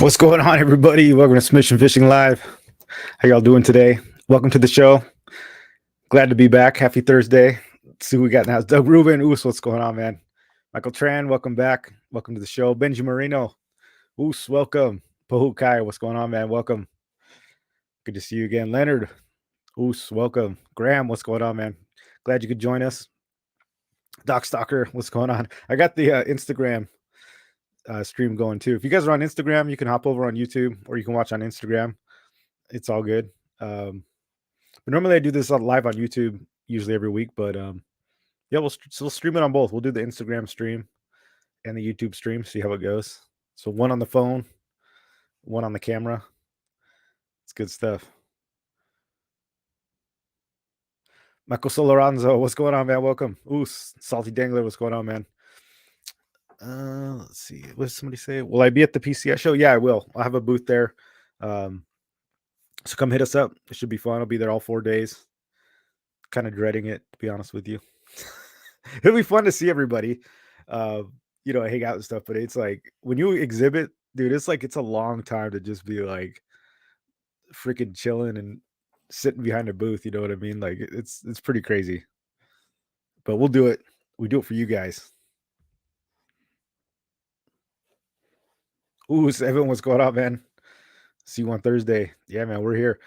What's going on, everybody? Welcome to Submission Fishing Live. How y'all doing today? Welcome to the show. Glad to be back. Happy Thursday. Let's see who we got now. It's Doug Rubin. Oos, what's going on, man? Michael Tran, welcome back. Welcome to the show. Benji Marino. Oos, welcome. Pahu Kai, what's going on, man? Welcome. Good to see you again. Leonard. Oos, welcome. Graham, what's going on, man? Glad you could join us. Doc Stalker, what's going on? I got the Instagram stream going too. If you guys are on Instagram, you can hop over on YouTube or you can watch on Instagram. It's all good. But normally I do this live on YouTube usually every week, but yeah, we'll stream it on both. We'll do the Instagram stream and the YouTube stream, see how it goes. So one on the phone, one on the camera. It's good stuff. Michael Soloranzo, what's going on, man? Welcome. Ooh, Salty Dangler, what's going on, man? Let's see. What did somebody say? Will I be at the PCS show? Yeah, I will. I'll have a booth there. So come hit us up. It should be fun. I'll be there all 4 days. Kind of dreading it, to be honest with you. It'll be fun to see everybody, hang out and stuff. But it's like when you exhibit, dude, it's like it's a long time to just be like freaking chilling and sitting behind a booth. You know what I mean? Like it's pretty crazy. But we'll do it. We do it for you guys. Ooh, Evan, what's going on, man? See you on Thursday. Yeah, man, we're here.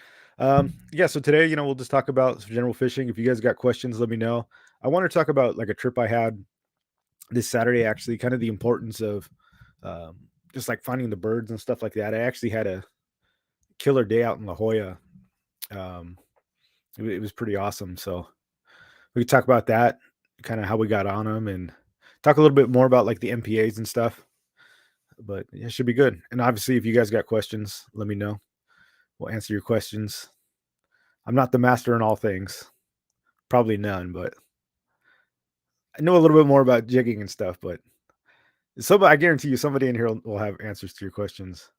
Yeah, so today, we'll just talk about general fishing. If you guys got questions, let me know. I want to talk about like a trip I had this Saturday, actually, kind of the importance of just like finding the birds and stuff like that. I actually had a killer day out in La Jolla. It was pretty awesome. So we could talk about that, kind of how we got on them, and talk a little bit more about like the MPAs and stuff. But yeah, it should be good. And obviously, if you guys got questions, let me know. We'll answer your questions. I'm not the master in all things, probably none, but I know a little bit more about jigging and stuff. But I guarantee you, somebody in here will have answers to your questions.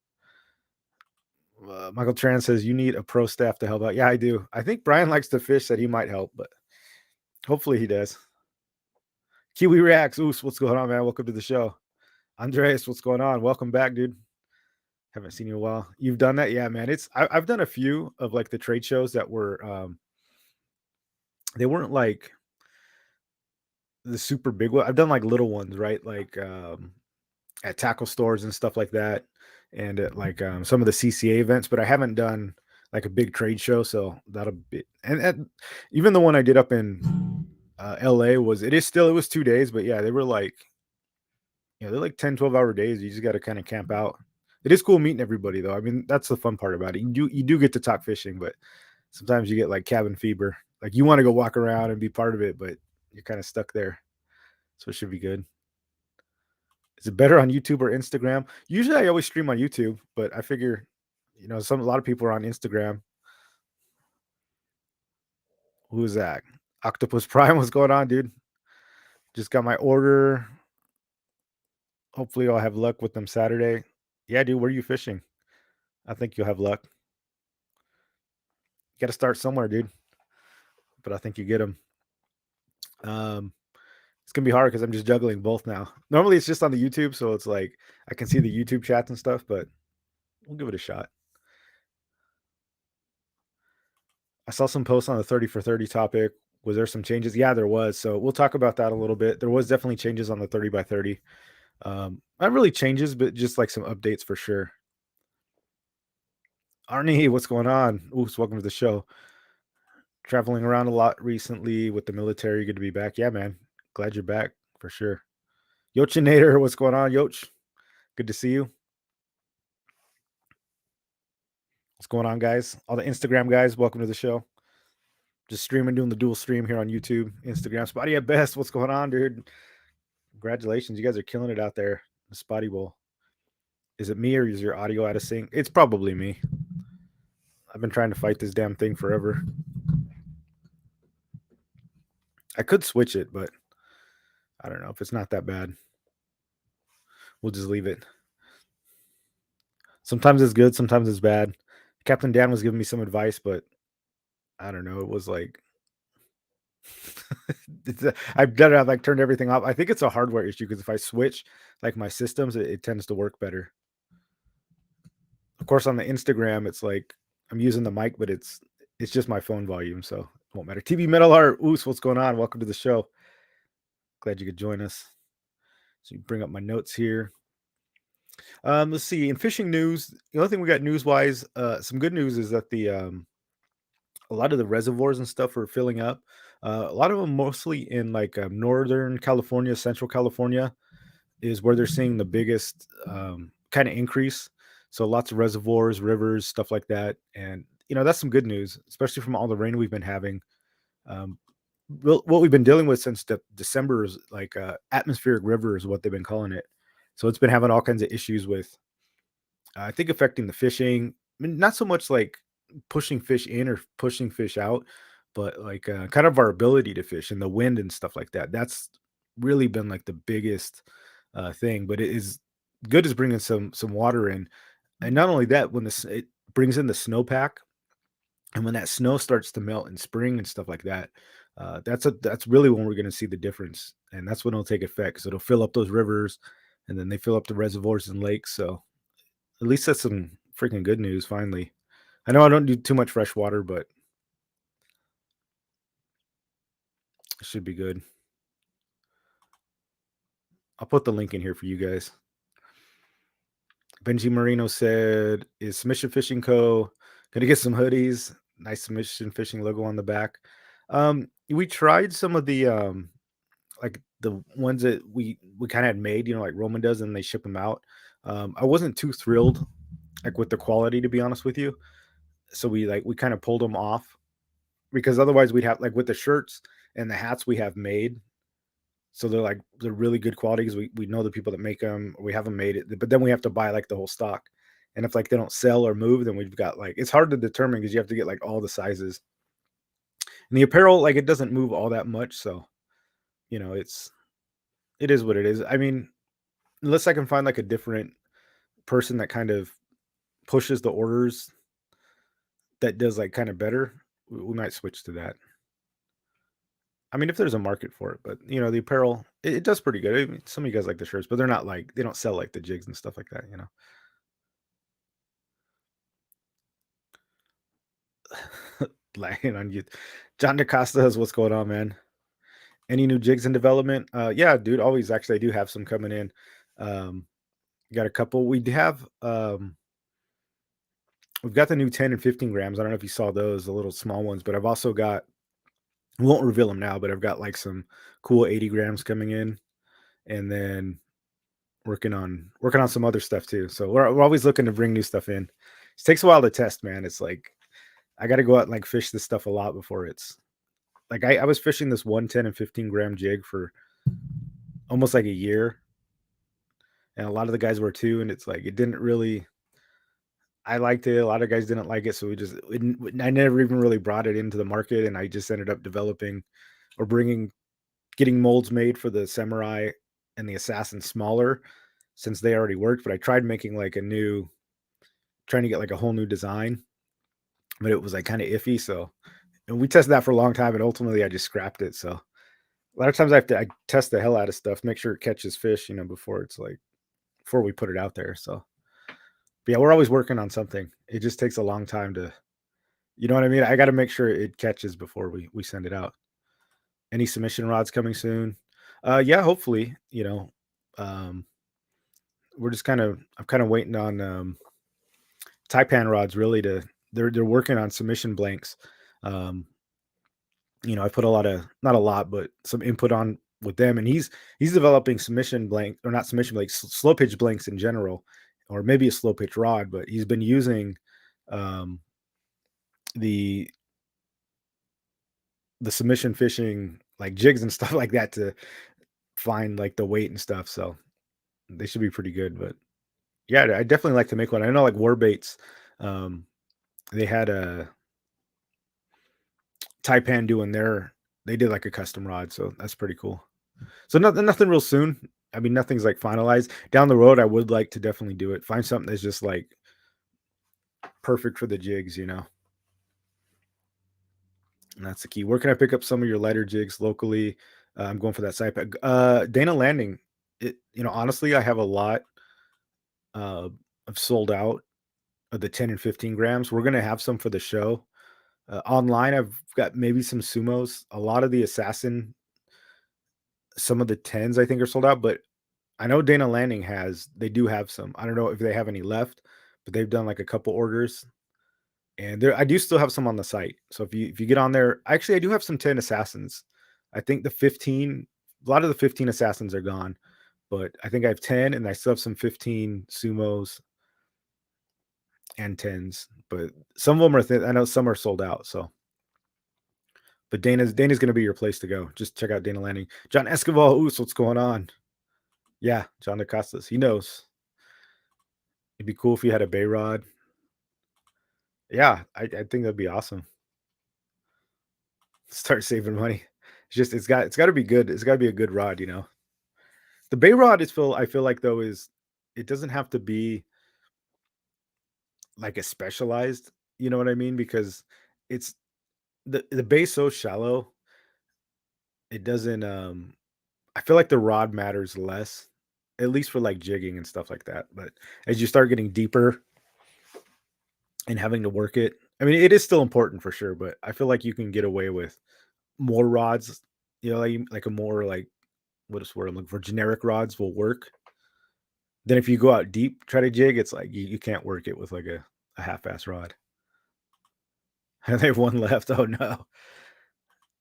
Michael Tran says you need a pro staff to help out. Yeah, I do. I think Brian likes to fish, that he might help, but hopefully he does. Kiwi Reacts. Oos, what's going on, man? Welcome to the show. Andreas, what's going on? Welcome back, dude. Haven't seen you in a while. You've done that? Yeah, man. I've done a few of like the trade shows that were they weren't like the super big one. I've done like little ones, right? Like at tackle stores and stuff like that, and at like some of the CCA events, but I haven't done like a big trade show. So that'll be, and even the one I did up in LA it was 2 days, but yeah, they were like, they're like 10-12 hour days. You just got to kind of camp out. It is cool meeting everybody though. I mean, that's the fun part about it. You do get to talk fishing, but sometimes you get like cabin fever. Like you want to go walk around and be part of it, but you're kind of stuck there. So it should be good. Is it better on YouTube or Instagram? Usually I always stream on YouTube, but I figure, a lot of people are on Instagram. Who's that? Octopus Prime, what's going on, dude? Just got my order. Hopefully I'll have luck with them Saturday. Yeah, dude, where are you fishing? I think you'll have luck. Got to start somewhere, dude. But I think you get them. It's gonna be hard because I'm just juggling both now. Normally it's just on the YouTube, so it's like I can see the YouTube chats and stuff, but we'll give it a shot. I saw some posts on the 30 for 30 topic. Was there some changes? Yeah, there was. So we'll talk about that a little bit. There was definitely changes on the 30 by 30. Not really changes, but just like some updates for sure. Arnie, what's going on? Oops, welcome to the show. Traveling around a lot recently with the military. Good to be back. Yeah, man. Glad you're back for sure. Yochinator, what's going on, Yoch? Good to see you. What's going on, guys? All the Instagram guys, welcome to the show. Just streaming, doing the dual stream here on YouTube, Instagram. Spotty at best. What's going on, dude? Congratulations. You guys are killing it out there. The Spotty Bowl. Is it me or is your audio out of sync? It's probably me. I've been trying to fight this damn thing forever. I could switch it, but I don't know if it's not that bad. We'll just leave it. Sometimes it's good, sometimes it's bad. Captain Dan was giving me some advice, but I don't know. It was like I've done it. I've like turned everything off. I think it's a hardware issue because if I switch like my systems, it tends to work better. Of course, on the Instagram, it's like I'm using the mic, but it's just my phone volume, so it won't matter. TV Metal Art, Oos, what's going on? Welcome to the show. Glad you could join us. So you bring up my notes here. Let's see. In fishing news, the only thing we got news wise, some good news is that the a lot of the reservoirs and stuff are filling up. A lot of them mostly in like Northern California, Central California is where they're seeing the biggest kind of increase. So lots of reservoirs, rivers, stuff like that, and that's some good news, especially from all the rain we've been having. Um, what we've been dealing with since December is like atmospheric river is what they've been calling it. So it's been having all kinds of issues with, I think, affecting the fishing. I mean, not so much like pushing fish in or pushing fish out, but like kind of our ability to fish and the wind and stuff like that. That's really been like the biggest thing. But it is good as bringing some water in, and not only that, when it brings in the snowpack, and when that snow starts to melt in spring and stuff like that, that's really when we're going to see the difference, and that's when it'll take effect. Because it'll fill up those rivers, and then they fill up the reservoirs and lakes. So at least that's some freaking good news. Finally, I know I don't do too much fresh water, but it should be good. I'll put the link in here for you guys. Benji Marino said, "Is Submission Fishing Co. gonna get some hoodies? Nice Submission Fishing logo on the back." We tried some of the like the ones that we kind of had made, like Roman does, and they ship them out. I wasn't too thrilled like with the quality, to be honest with you. So we kind of pulled them off because otherwise we'd have like with the shirts and the hats we have made. So they're really good quality because we know the people that make them. We have them made it, but then we have to buy like the whole stock. And if like they don't sell or move, then we've got like it's hard to determine because you have to get like all the sizes. And the apparel, like it doesn't move all that much, so it is what it is. I mean, unless I can find like a different person that kind of pushes the orders that does like kind of better, we might switch to that. I mean, if there's a market for it, but the apparel, it does pretty good. I mean, some of you guys like the shirts, but they're not like they don't sell like the jigs and stuff like that. Lying on you. John DaCosta has what's going on, man. Any new jigs in development? Yeah, dude. Always actually I do have some coming in. Um got a couple. We've got the new 10 and 15 grams. I don't know if you saw those, the little small ones, but I've also got I won't reveal them now, but I've got like some cool 80 grams coming in, and then working on some other stuff too. So we're always looking to bring new stuff in. It takes a while to test, man. It's like I got to go out and like fish this stuff a lot before it's like I was fishing this 110 and 15 gram jig for almost like a year, and a lot of the guys were too. And it's like it didn't really. I liked it. A lot of guys didn't like it, so I never even really brought it into the market, and I just ended up developing or getting molds made for the Samurai and the Assassin smaller since they already worked. But I tried making like trying to get like a whole new design, but it was like kind of iffy. So, and we tested that for a long time, and ultimately I just scrapped it. So a lot of times I test the hell out of stuff, make sure it catches fish, before we put it out there. So, but yeah, we're always working on something. It just takes a long time to, you know what I mean? I got to make sure it catches before we send it out. Any submission rods coming soon? Yeah, hopefully. Um, I'm kind of waiting on Taipan rods really to they're working on submission blanks. Um, I put a lot of not a lot, but some input on with them, and he's developing submission blank or not submission blanks, slow pitch blanks in general, or maybe a slow pitch rod, but he's been using um, the submission fishing like jigs and stuff like that to find like the weight and stuff. So they should be pretty good. But yeah, I definitely like to make one. I know like Warbaits, um, they had a Taipan doing they did like a custom rod, so that's pretty cool. So nothing real soon. I mean, nothing's like finalized. Down the road, I would like to definitely do it. Find something that's just like perfect for the jigs. And that's the key. Where can I pick up some of your lighter jigs locally? I'm going for that side pack. Dana Landing. Honestly, I have a lot. I've sold out. of the 10 and 15 grams. We're gonna have some for the show. Online, I've got maybe some sumos. A lot of the assassin, some of the 10s I think are sold out, but I know Dana Landing they do have some. I don't know if they have any left, but they've done like a couple orders. And I do still have some on the site. So if you get on there, actually I do have some 10 assassins. I think the 15, a lot of the 15 assassins are gone, but I think I have 10 and I still have some 15 sumos and 10s. But some of them I know some are sold out. So but Dana's gonna be your place to go. Just check out Dana Landing. John Escobar, Oos, what's going on? Yeah, John DeCostas. He knows. It'd be cool if you had a Bay Rod. Yeah, I think that'd be awesome. Start saving money. It's got to be good. It's got to be a good rod, you know. The Bay Rod I feel like though is it doesn't have to be like a specialized, you know what I mean? Because it's the bay's so shallow, it doesn't I feel like the rod matters less, at least for like jigging and stuff like that. But as you start getting deeper and having to work it, I mean, it is still important for sure, but I feel like you can get away with more rods, you know, like a more like what is the word I'm looking for? Generic rods will work. Then if you go out deep, try to jig, it's like you can't work it with like a half-ass rod. And they have one left. Oh no.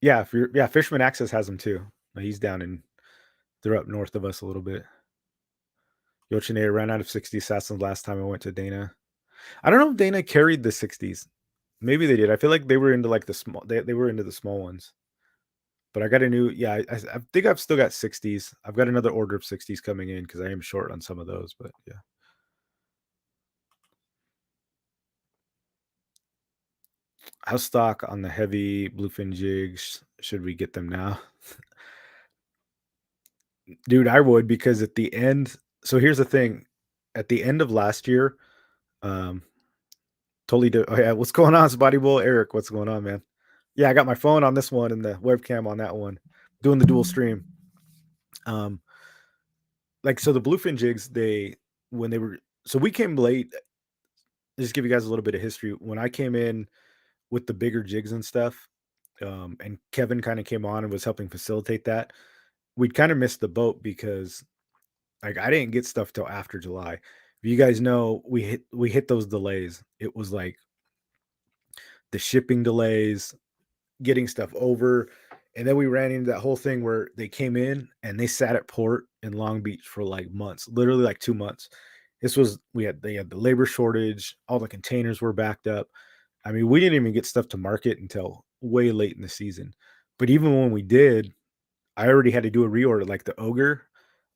Yeah, Fisherman Access has them too. He's down in they're up north of us a little bit. Yoshine ran out of 60 assassins last time I went to Dana. I don't know if Dana carried the 60s. Maybe they did. I feel like they were into like the small they were into the small ones. But I got a new, yeah, I think I've still got 60s. I've got another order of 60s coming in because I am short on some of those, but yeah. How's stock on the heavy bluefin jigs? Should we get them now? Dude, I would because at the end, so here's the thing. At the end of last year, um, oh yeah, what's going on, Spotty Bull? Eric, what's going on, man? Yeah, I got my phone on this one and the webcam on that one, doing the dual stream. Um, like so the bluefin jigs, when they were so we came late. Just give you guys a little bit of history. When I came in with the bigger jigs and stuff, and Kevin kind of came on and was helping facilitate that, we'd kind of missed the boat because like I didn't get stuff till after July. If you guys know, we hit those delays. It was like the shipping delays, getting stuff over, and then we ran into that whole thing where they came in and they sat at port in Long Beach for like months, literally like 2 months. They had the labor shortage, all the containers were backed up. I mean, we didn't even get stuff to market until way late in the season. But even when we did, I already had to do a reorder. Like the ogre,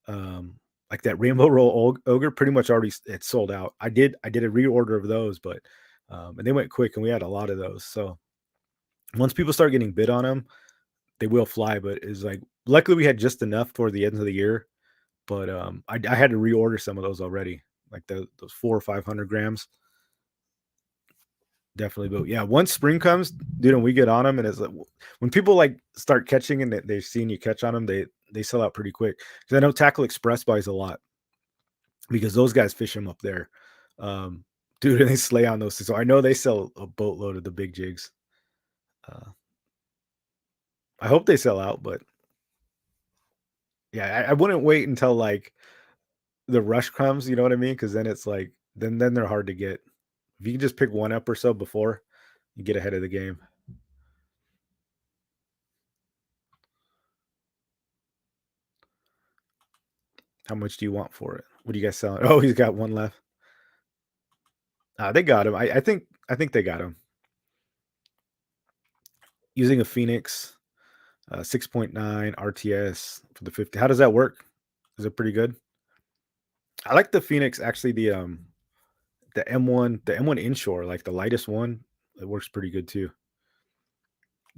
like that rainbow roll ogre, pretty much already it's sold out. I did a reorder of those, but and they went quick, and we had a lot of those. So once people start getting bid on them, they will fly. But it's like luckily we had just enough for the end of the year. But I had to reorder some of those already, like those 400 or 500 grams. Definitely, but yeah, once spring comes, dude, and we get on them, and it's like when people like start catching and they've seen you catch on them, they sell out pretty quick. Because I know Tackle Express buys a lot because those guys fish them up there, um, dude, and they slay on those. So I know they sell a boatload of the big jigs. Uh, I hope they sell out, but yeah, I wouldn't wait until like the rush comes. You know what I mean? Because then it's like then they're hard to get. If you can just pick one up or so before, you get ahead of the game. How much do you want for it? What are you guys selling? Oh, he's got one left. They got him. I think they got him. Using a Phoenix 6.9 RTS for the 50. How does that work? Is it pretty good? I like the Phoenix actually the M1 inshore, like the lightest one. It works pretty good too.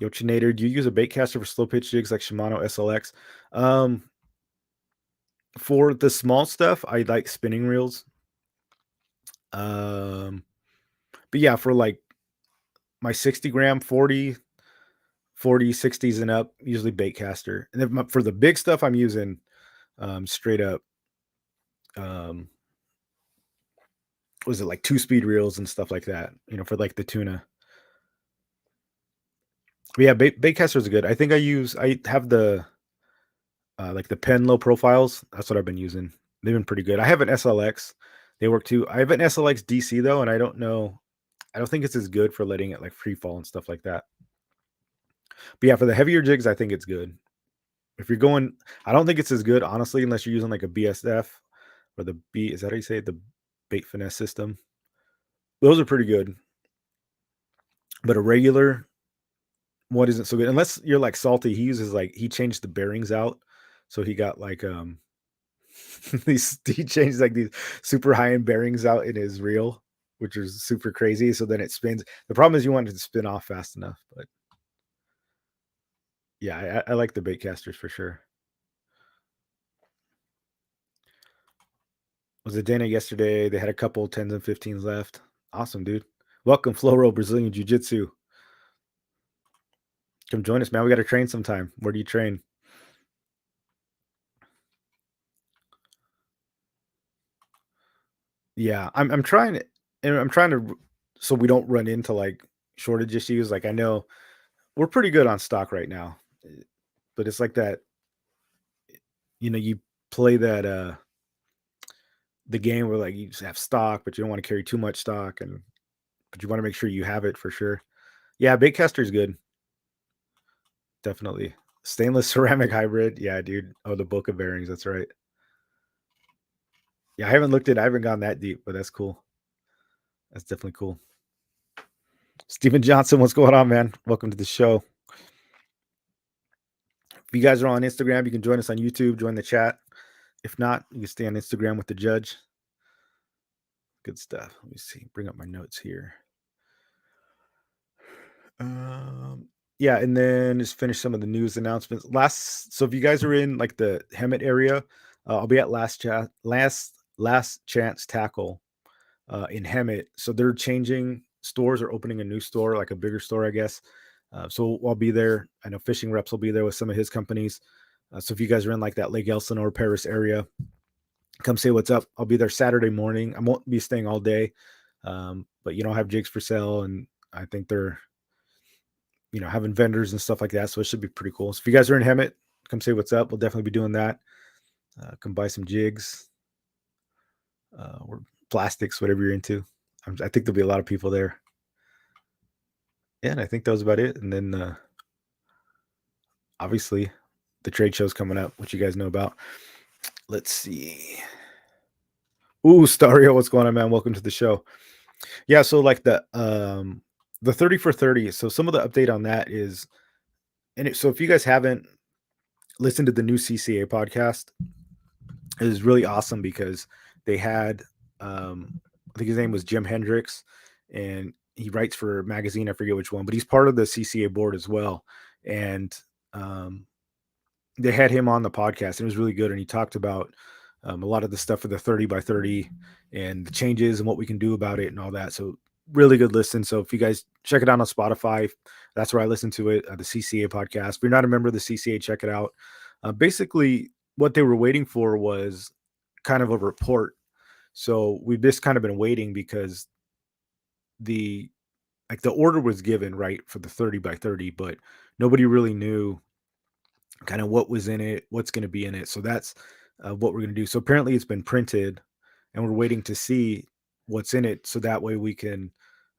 Yochinator, do you use a bait caster for slow pitch jigs like Shimano SLX? Um, for the small stuff, I like spinning reels. Um, but yeah, for like my 60 gram 40 60s and up, usually bait caster. And then for the big stuff, I'm using straight up um was it like 2-speed reels and stuff like that, for like the tuna. But yeah, baitcasters are good. I have the like the pen low profiles. That's what I've been using. They've been pretty good. I have an SLX. They work too. I have an SLX DC though, and I don't know. I don't think it's as good for letting it like free fall and stuff like that. But yeah, for the heavier jigs, I think it's good. If you're going, I don't think it's as good, honestly, unless you're using like a BSF or the B. Is that how you say it? The bait finesse system. Those are pretty good. But a regular one isn't so good unless you're like salty. He changed the bearings out, so he got like he changed like these super high end bearings out in his reel, which is super crazy. So then it spins. The problem is you want it to spin off fast enough, but yeah, I like the bait casters for sure. Was it Dana yesterday? They had a couple 10s and 15s left. Awesome, dude. Welcome, Floro Brazilian Jiu Jitsu. Come join us, man. We got to train sometime. Where do you train? Yeah, I'm trying to, and I'm trying to, so we don't run into like shortage issues. Like I know we're pretty good on stock right now, but it's like that. You play that the game where like you just have stock, but you don't want to carry too much stock, and but you want to make sure you have it for sure. Yeah, baitcaster is good, definitely. Stainless ceramic hybrid, yeah, dude. Oh, the Boca bearings, that's right. Yeah, I haven't gone that deep, but that's cool. That's definitely cool. Steven Johnson, what's going on, man? Welcome to the show. If you guys are on Instagram, you can join us on YouTube, join the chat. If not, you can stay on Instagram with the judge. Good stuff. Let me see. Bring up my notes here. Um, yeah, and then just finish some of the news announcements. So if you guys are in like the Hemet area, I'll be at last chance tackle in Hemet. So they're changing stores or opening a new store, like a bigger store, I guess. So I'll be there. I know Fishing Reps will be there with some of his companies. So if you guys are in like that Lake Elsinore, Paris area, come say what's up. I'll be there Saturday morning. I won't be staying all day, but I'll have jigs for sale, and I think they're having vendors and stuff like that. So it should be pretty cool. So if you guys are in Hemet, come say what's up. We'll definitely be doing that. Come buy some jigs or plastics, whatever you're into. I think there'll be a lot of people there. Yeah, and I think that was about it. And then obviously the trade show's coming up, which you guys know about. Let's see. Ooh, Stario, what's going on, man? Welcome to the show. Yeah, so like the 30 for 30. So some of the update on that is, so if you guys haven't listened to the new CCA podcast, it was really awesome because they had I think his name was Jim Hendricks, and he writes for a magazine, I forget which one, but he's part of the CCA board as well. And they had him on the podcast, and it was really good. And he talked about a lot of the stuff for the 30 by 30 and the changes and what we can do about it and all that. So really good listen. So if you guys check it out on Spotify, that's where I listen to it, the CCA podcast. If you're not a member of the CCA, check it out. Basically, what they were waiting for was kind of a report. So we've just kind of been waiting because the order was given right for the 30 by 30, but nobody really knew kind of what was in it, what's going to be in it. So that's what we're going to do. So apparently it's been printed, and we're waiting to see what's in it, so that way we can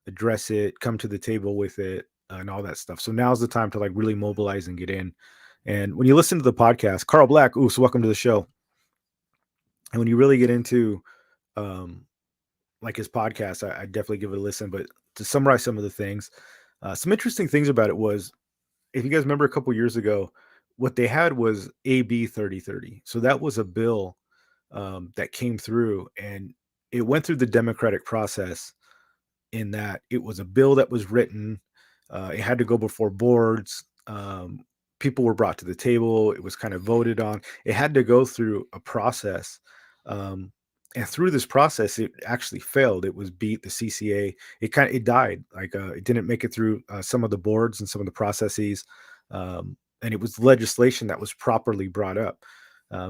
address it, come to the table with it, and all that stuff. So now's the time to like really mobilize and get in. And when you listen to the podcast, Carl Black, so welcome to the show. And when you really get into like his podcast, I definitely give it a listen. But to summarize some of the things, some interesting things about it was, if you guys remember a couple years ago, what they had was AB 3030. So that was a bill that came through, and it went through the democratic process, in that it was a bill that was written. It had to go before boards. People were brought to the table. It was kind of voted on. It had to go through a process. Um, and through this process, it actually failed. It was beat the CCA. It died. Like it didn't make it through some of the boards and some of the processes. And it was legislation that was properly brought up.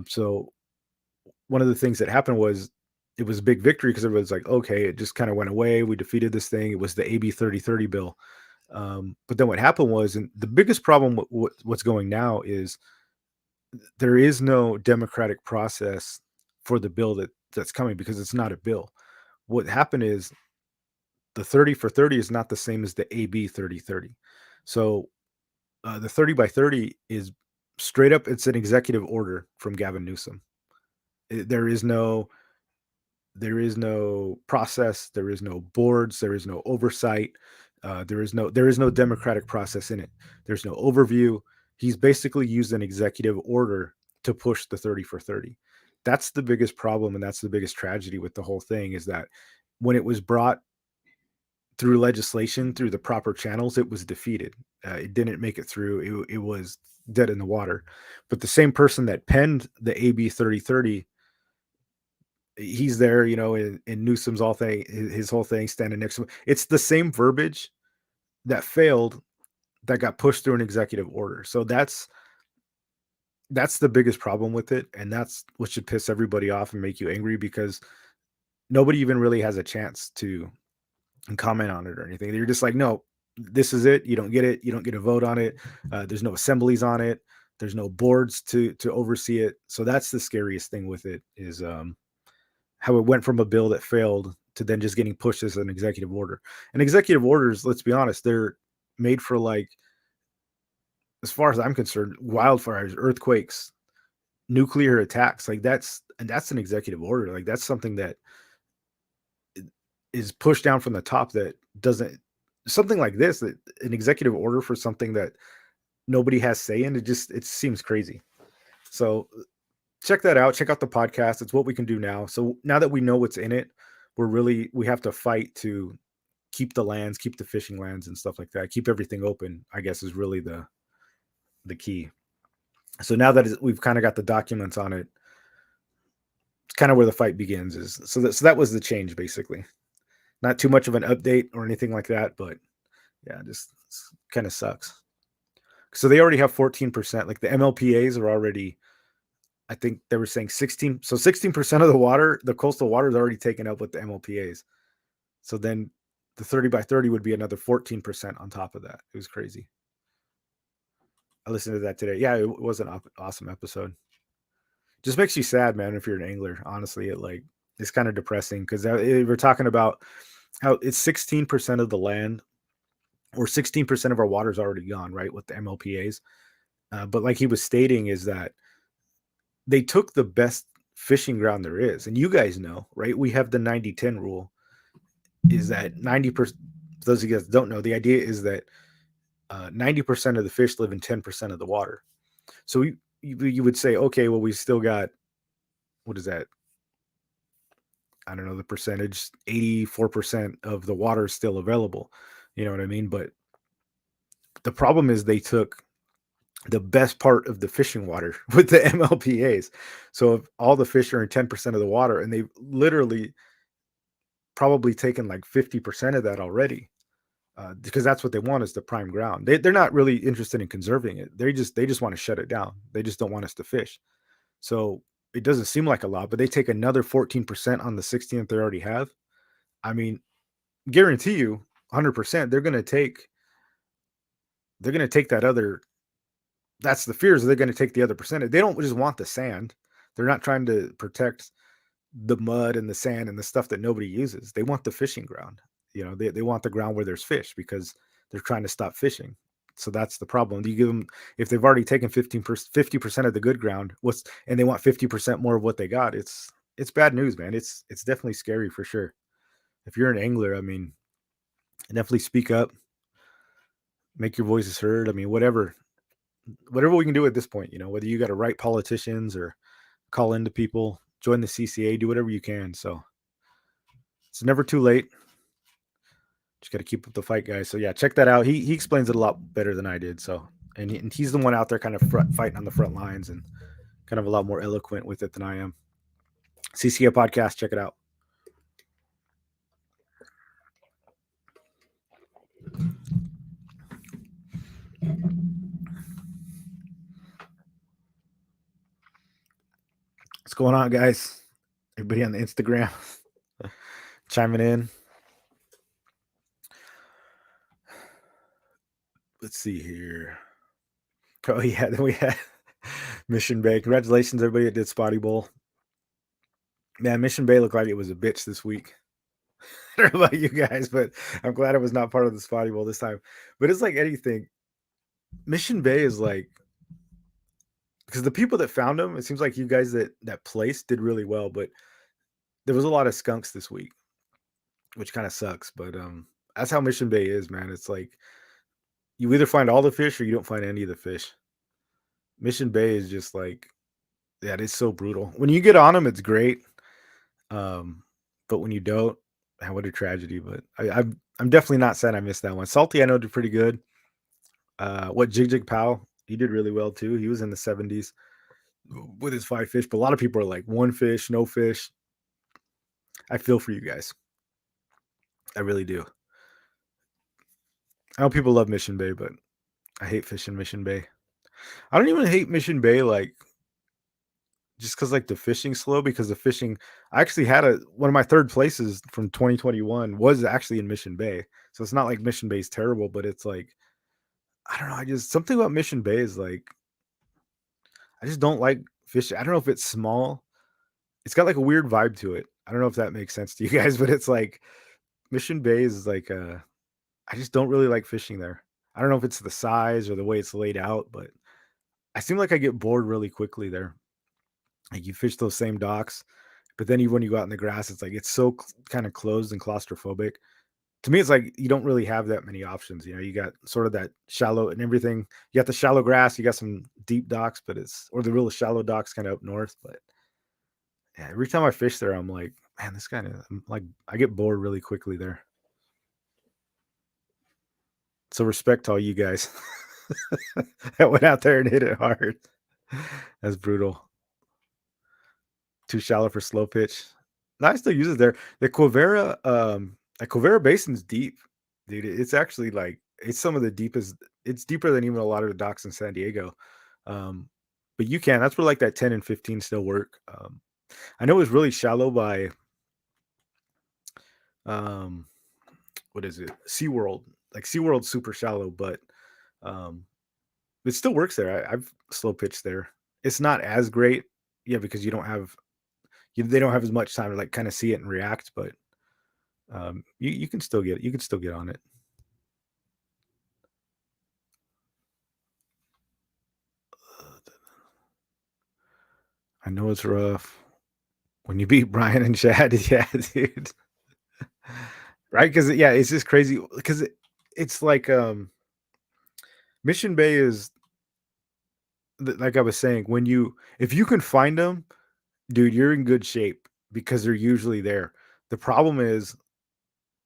So one of the things that happened was it was a big victory because everyone's like, okay, it just kind of went away. We defeated this thing. It was the AB 3030 bill. But then what happened was, and the biggest problem with what's going now is there is no democratic process for the bill that's coming because it's not a bill. What happened is the 30 for 30 is not the same as the AB 3030. So the 30 by 30 is straight up, it's an executive order from Gavin Newsom. There is no process, there is no boards, there is no oversight, there is no democratic process in it. There's no overview. He's basically used an executive order to push the 30 for 30. That's the biggest problem, and that's the biggest tragedy with the whole thing, is that when it was brought through legislation through the proper channels, it was defeated. It didn't make it through. It was dead in the water. But the same person that penned the AB 3030, he's there, in Newsom's all thing, his whole thing, standing next to him. It's the same verbiage that failed that got pushed through an executive order. So that's the biggest problem with it, and that's what should piss everybody off and make you angry, because nobody even really has a chance to comment on it or anything. They're just like, no, this is it. You don't get it. You don't get a vote on it. There's no assemblies on it. There's no boards to oversee it. So that's the scariest thing with it, is how it went from a bill that failed to then just getting pushed as an executive order. And executive orders, let's be honest, they're made for, like, as far as I'm concerned, wildfires, earthquakes, nuclear attacks. Like, that's an executive order. Like, that's something that is pushed down from the top, that doesn't, something like this, that an executive order for something that nobody has say in, it seems crazy. So check that out. Check out the podcast. It's what we can do now. So now that we know what's in it, we have to fight to keep the lands, keep the fishing lands and stuff like that. Keep everything open, I guess, is really the key. So now that we've kind of got the documents on it, it's kind of where the fight begins. So that was the change, basically. Not too much of an update or anything like that, but yeah, just kind of sucks. So they already have 14%. Like, the MLPAs are already, I think they were saying 16. So 16% of the water, the coastal water, is already taken up with the MLPAs. So then the 30 by 30 would be another 14% on top of that. It was crazy. I listened to that today. Yeah, it was an awesome episode. Just makes you sad, man, if you're an angler. Honestly, it's kind of depressing, because we're talking about how it's 16% of the land, or 16% of our water is already gone, right, with the MLPAs. But like he was stating, is that they took the best fishing ground there is. And you guys know, right? We have the 90-10 rule, is that 90%, those of you guys don't know, the idea is that 90% of the fish live in 10% of the water. So you would say, okay, well, we still got, what is that? I don't know the percentage, 84% of the water is still available. You know what I mean? But the problem is they took the best part of the fishing water with the MLPAs. So if all the fish are in 10% of the water, and they've literally probably taken like 50% of that already, because that's what they want, is the prime ground. They're not really interested in conserving it. They just want to shut it down. They just don't want us to fish. So it doesn't seem like a lot, but they take another 14% on the 16 that they already have. I mean, guarantee you 100% they're going to take that other, that's the fears, they're going to take the other percentage. They don't just want the sand. They're not trying to protect the mud and the sand and the stuff that nobody uses. They want the fishing ground. They want the ground where there's fish, because they're trying to stop fishing. So that's the problem. You give them, if they've already taken 50% of the good ground, and they want 50% more of what they got, it's bad news, man. It's definitely scary for sure. If you're an angler, I mean, definitely speak up, make your voices heard. I mean, whatever we can do at this point, whether you got to write politicians or call into people, join the CCA, do whatever you can. So it's never too late. Just got to keep up the fight, guys. So yeah, check that out. He explains it a lot better than I did. So, and he's the one out there kind of fighting on the front lines, and kind of a lot more eloquent with it than I am. CCA podcast, check it out. What's going on, guys? Everybody on the Instagram chiming in. Let's see here. Oh yeah, then we had Mission Bay. Congratulations, everybody that did Spotty Bowl. Man, Mission Bay looked like it was a bitch this week. I don't know about you guys, but I'm glad I was not part of the Spotty Bowl this time. But it's like anything. Mission Bay is like because the people that found them, it seems like you guys that placed did really well, but there was a lot of skunks this week, which kind of sucks. But that's how Mission Bay is, man. It's like you either find all the fish or you don't find any of the fish. Mission Bay is just like, yeah, it is so brutal. When you get on them, it's great. But when you don't, man, what a tragedy. But I'm definitely not sad I missed that one. Salty, I know, did pretty good. What Jig Powell, he did really well too. He was in the 70s with his 5 fish, but a lot of people are like 1 fish, no fish. I feel for you guys. I really do. I know people love Mission Bay, but I hate fishing Mission Bay. I don't even hate Mission Bay like just because like the fishing's slow because the fishing I actually had one of my third places from 2021 was actually in Mission Bay. So it's not like Mission Bay is terrible, but it's like I don't know, I just something about Mission Bay is like I just don't like fishing. I don't know if it's small. It's got like a weird vibe to it. I don't know if that makes sense to you guys, but it's like Mission Bay is like I just don't really like fishing there. I don't know if it's the size or the way it's laid out, but I seem like I get bored really quickly there. Like you fish those same docks, but then even when you go out in the grass, it's like it's so kind of closed and claustrophobic. To me, it's like you don't really have that many options. You know, you got sort of that shallow and everything. You got the shallow grass, you got some deep docks, but it's or the real shallow docks kind of up north. But yeah, every time I fish there, I'm like, man, this kind of like I get bored really quickly there. So respect to all you guys that went out there and hit it hard. That's brutal. Too shallow for slow pitch. No, I still use it there. The Quivira Basin's deep, dude. It's actually like it's some of the deepest. It's deeper than even a lot of the docks in San Diego. Um, but you can. That's where like that 10 and 15 still work. I know it's really shallow by um, what is it? SeaWorld. Like SeaWorld's super shallow, but um, it still works there. I've slow pitched there. It's not as great, yeah, because you don't have they don't have as much time to like kind of see it and react, but you can still get on it. I know it's rough when you beat Brian and Chad. Yeah, dude. Right? Because yeah, it's just crazy because it's like Mission Bay is like I was saying when you if you can find them, dude, you're in good shape because they're usually there. The problem is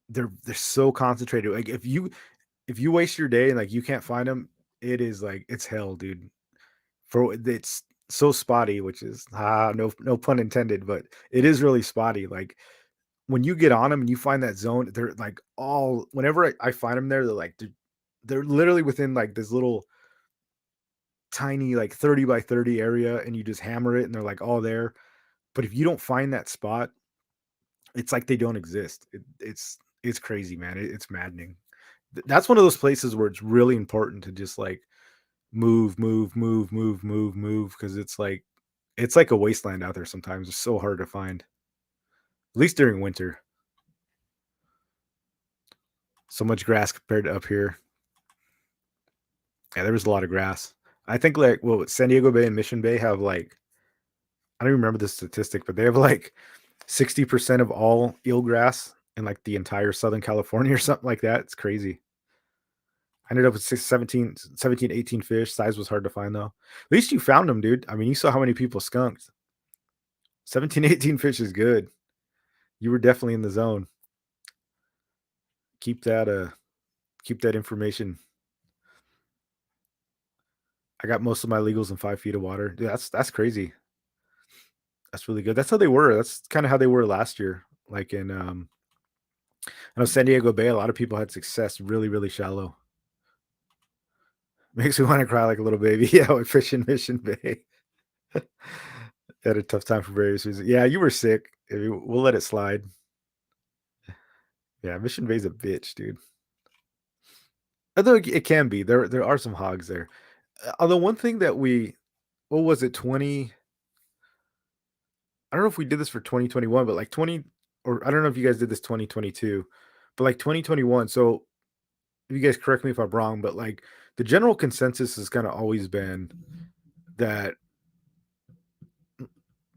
they're so concentrated. Like if you waste your day and like you can't find them, it is like it's hell, dude. For it's so spotty, which is no pun intended, but it is really spotty. Like when you get on them and you find that zone, they're like all whenever I find them there, they're literally within like this little tiny like 30 by 30 area, and you just hammer it, and they're like all there. But if you don't find that spot, it's like they don't exist. It's crazy, man. It's maddening. That's one of those places where it's really important to just like move because it's like a wasteland out there sometimes. It's so hard to find. At least during winter. So much grass compared to up here. Yeah, there was a lot of grass. I think like well, San Diego Bay and Mission Bay have like I don't even remember the statistic, but they have like 60% of all eelgrass in like the entire Southern California or something like that. It's crazy. I ended up with 17, 18 fish. Size was hard to find though. At least you found them, dude. I mean, you saw how many people skunked. 17, 18 fish is good. You were definitely in the zone. Keep keep that information. I got most of my legals in 5 feet of water. Dude, that's crazy. That's really good. That's how they were. That's kind of how they were last year. Like in I know San Diego Bay, a lot of people had success really, really shallow. Makes me want to cry like a little baby. Yeah, with fishing Mission Bay. Had a tough time for various reasons. Yeah, you were sick. We'll let it slide. Yeah, Mission Bay's a bitch, dude. Although it can be. There are some hogs there. Although one thing that what was it, 20 I don't know if we did this for 2021, but like 20 or I don't know if you guys did this 2022, but like 2021. So you guys correct me if I'm wrong, but like the general consensus has kind of always been that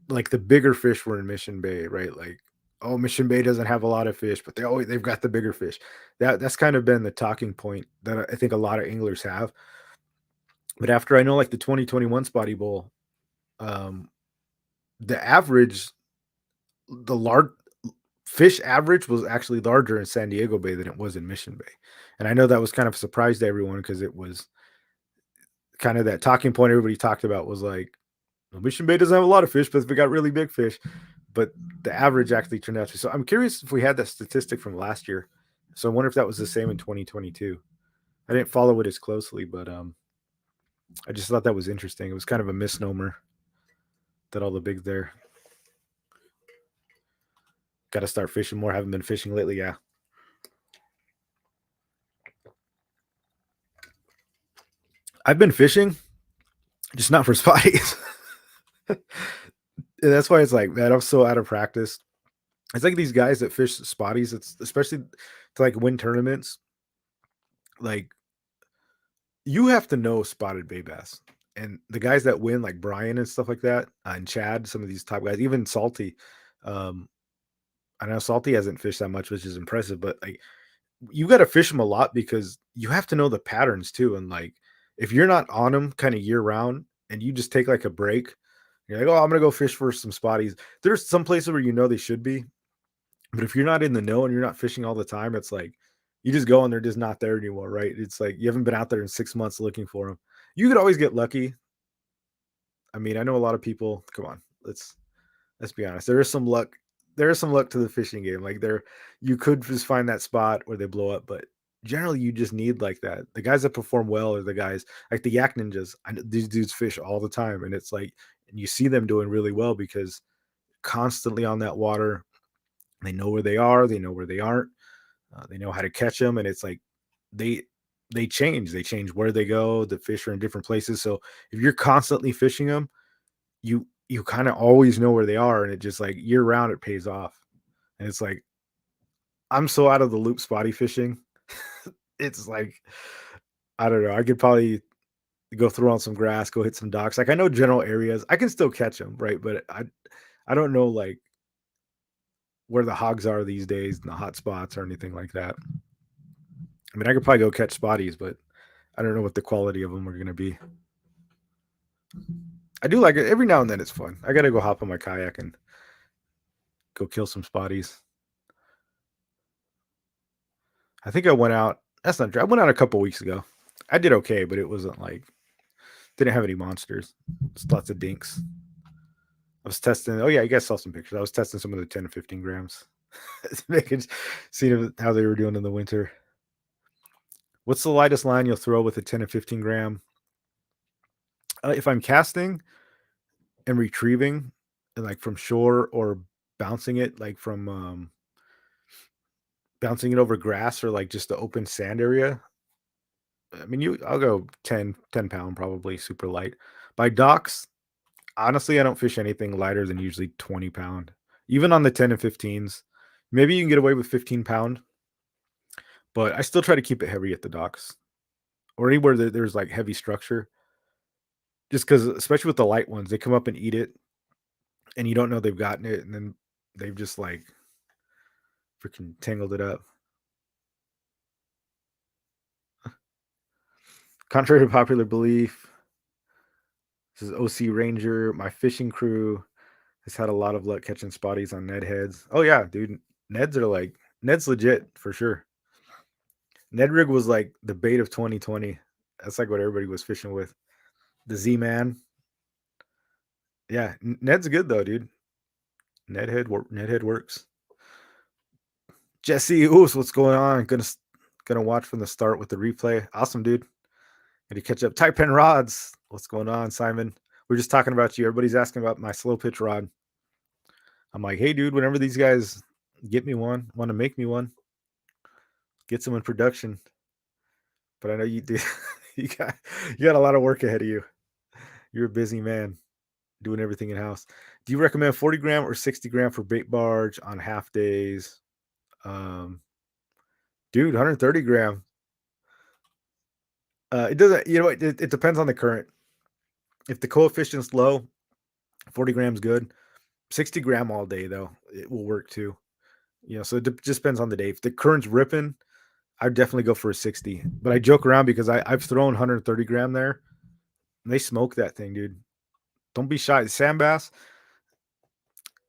like the bigger fish were in Mission Bay, right? Like, oh, Mission Bay doesn't have a lot of fish, but they've got the bigger fish. That's kind of been the talking point that I think a lot of anglers have. But after I know like the 2021 Spotty Bowl, um, the average, the large fish average was actually larger in San Diego Bay than it was in Mission Bay. And I know that was kind of a surprise to everyone because it was kind of that talking point everybody talked about was like, well, Mission Bay doesn't have a lot of fish, but we got really big fish. But the average actually turned out to. So I'm curious if we had that statistic from last year. So I wonder if that was the same in 2022. I didn't follow it as closely, but I just thought that was interesting. It was kind of a misnomer that all the bigs there got to start fishing more. Haven't been fishing lately. Yeah. I've been fishing, just not for spotties. That's why it's like, man, I'm so out of practice. It's like these guys that fish spotties. It's especially to like win tournaments. Like you have to know spotted bay bass, and the guys that win, like Brian and stuff like that, and Chad, some of these top guys, even Salty. Um, I know Salty hasn't fished that much, which is impressive, but like you got to fish them a lot because you have to know the patterns too. And like if you're not on them kind of year round, and you just take like a break, you're like, oh, I'm gonna go fish for some spotties. There's some places where you know they should be, but if you're not in the know and you're not fishing all the time, it's like you just go and they're just not there anymore, right? It's like you haven't been out there in 6 months looking for them. You could always get lucky. I mean, I know a lot of people. Come on, let's be honest. There is some luck. There is some luck to the fishing game. Like you could just find that spot where they blow up, but generally you just need like that. The guys that perform well are the guys like the Yak Ninjas. I know these dudes fish all the time, and it's like, and you see them doing really well because constantly on that water. They know where they are. They know where they aren't. They know how to catch them, and it's like they they change. They change where they go. The fish are in different places. So if you're constantly fishing them, you kind of always know where they are, and it just like year round it pays off. And it's like I'm so out of the loop spotty fishing. It's like I don't know. I could probably go throw on some grass, go hit some docks. Like I know general areas. I can still catch them, right? But I don't know like where the hogs are these days, in the hot spots or anything like that. I mean, I could probably go catch spotties, but I don't know what the quality of them are going to be. I do like it every now and then. It's fun. I got to go hop on my kayak and go kill some spotties. I think I went out. That's not true. I went out a couple weeks ago. I did okay, but it wasn't like didn't have any monsters. Just lots of dinks. I was testing. Oh yeah, you guys saw some pictures. I was testing some of the 10 to 15 grams, making seeing how they were doing in the winter. What's the lightest line you'll throw with a 10 to 15 gram? If I'm casting and retrieving, like from shore or bouncing it, like from bouncing it over grass or like just the open sand area. I mean, I'll go 10 pound, probably super light. By docks, honestly, I don't fish anything lighter than usually 20 pound. Even on the 10 and 15s, maybe you can get away with 15 pound, but I still try to keep it heavy at the docks or anywhere that there's like heavy structure. Just because, especially with the light ones, they come up and eat it, and you don't know they've gotten it, and then they've just like freaking tangled it up. Contrary to popular belief, this is OC Ranger. My fishing crew has had a lot of luck catching spotties on Ned heads. Oh yeah, dude. Neds are like Ned's legit for sure. Ned rig was like the bait of 2020. That's like what everybody was fishing with. The Z Man. Yeah, Ned's good though, dude. Ned head works. Jesse, Oos, what's going on? Gonna watch from the start with the replay. Awesome, dude. Gonna catch up. Type Pen Rods. What's going on, Simon? We're just talking about you. Everybody's asking about my slow pitch rod. I'm like, hey, dude, whenever these guys get me one, want to make me one, get some in production. But I know you do. you got you got a lot of work ahead of you. You're a busy man doing everything in house. Do you recommend 40 gram or 60 gram for bait barge on half days? Um, Dude, 130 gram. It doesn't. You know what? It depends on the current. If the coefficient's low, 40 grams good. 60 gram all day though, it will work too. So it just depends on the day. If the current's ripping, I'd definitely go for a 60. But I joke around because I've thrown 130 gram there, and they smoke that thing, dude. Don't be shy. Sand bass,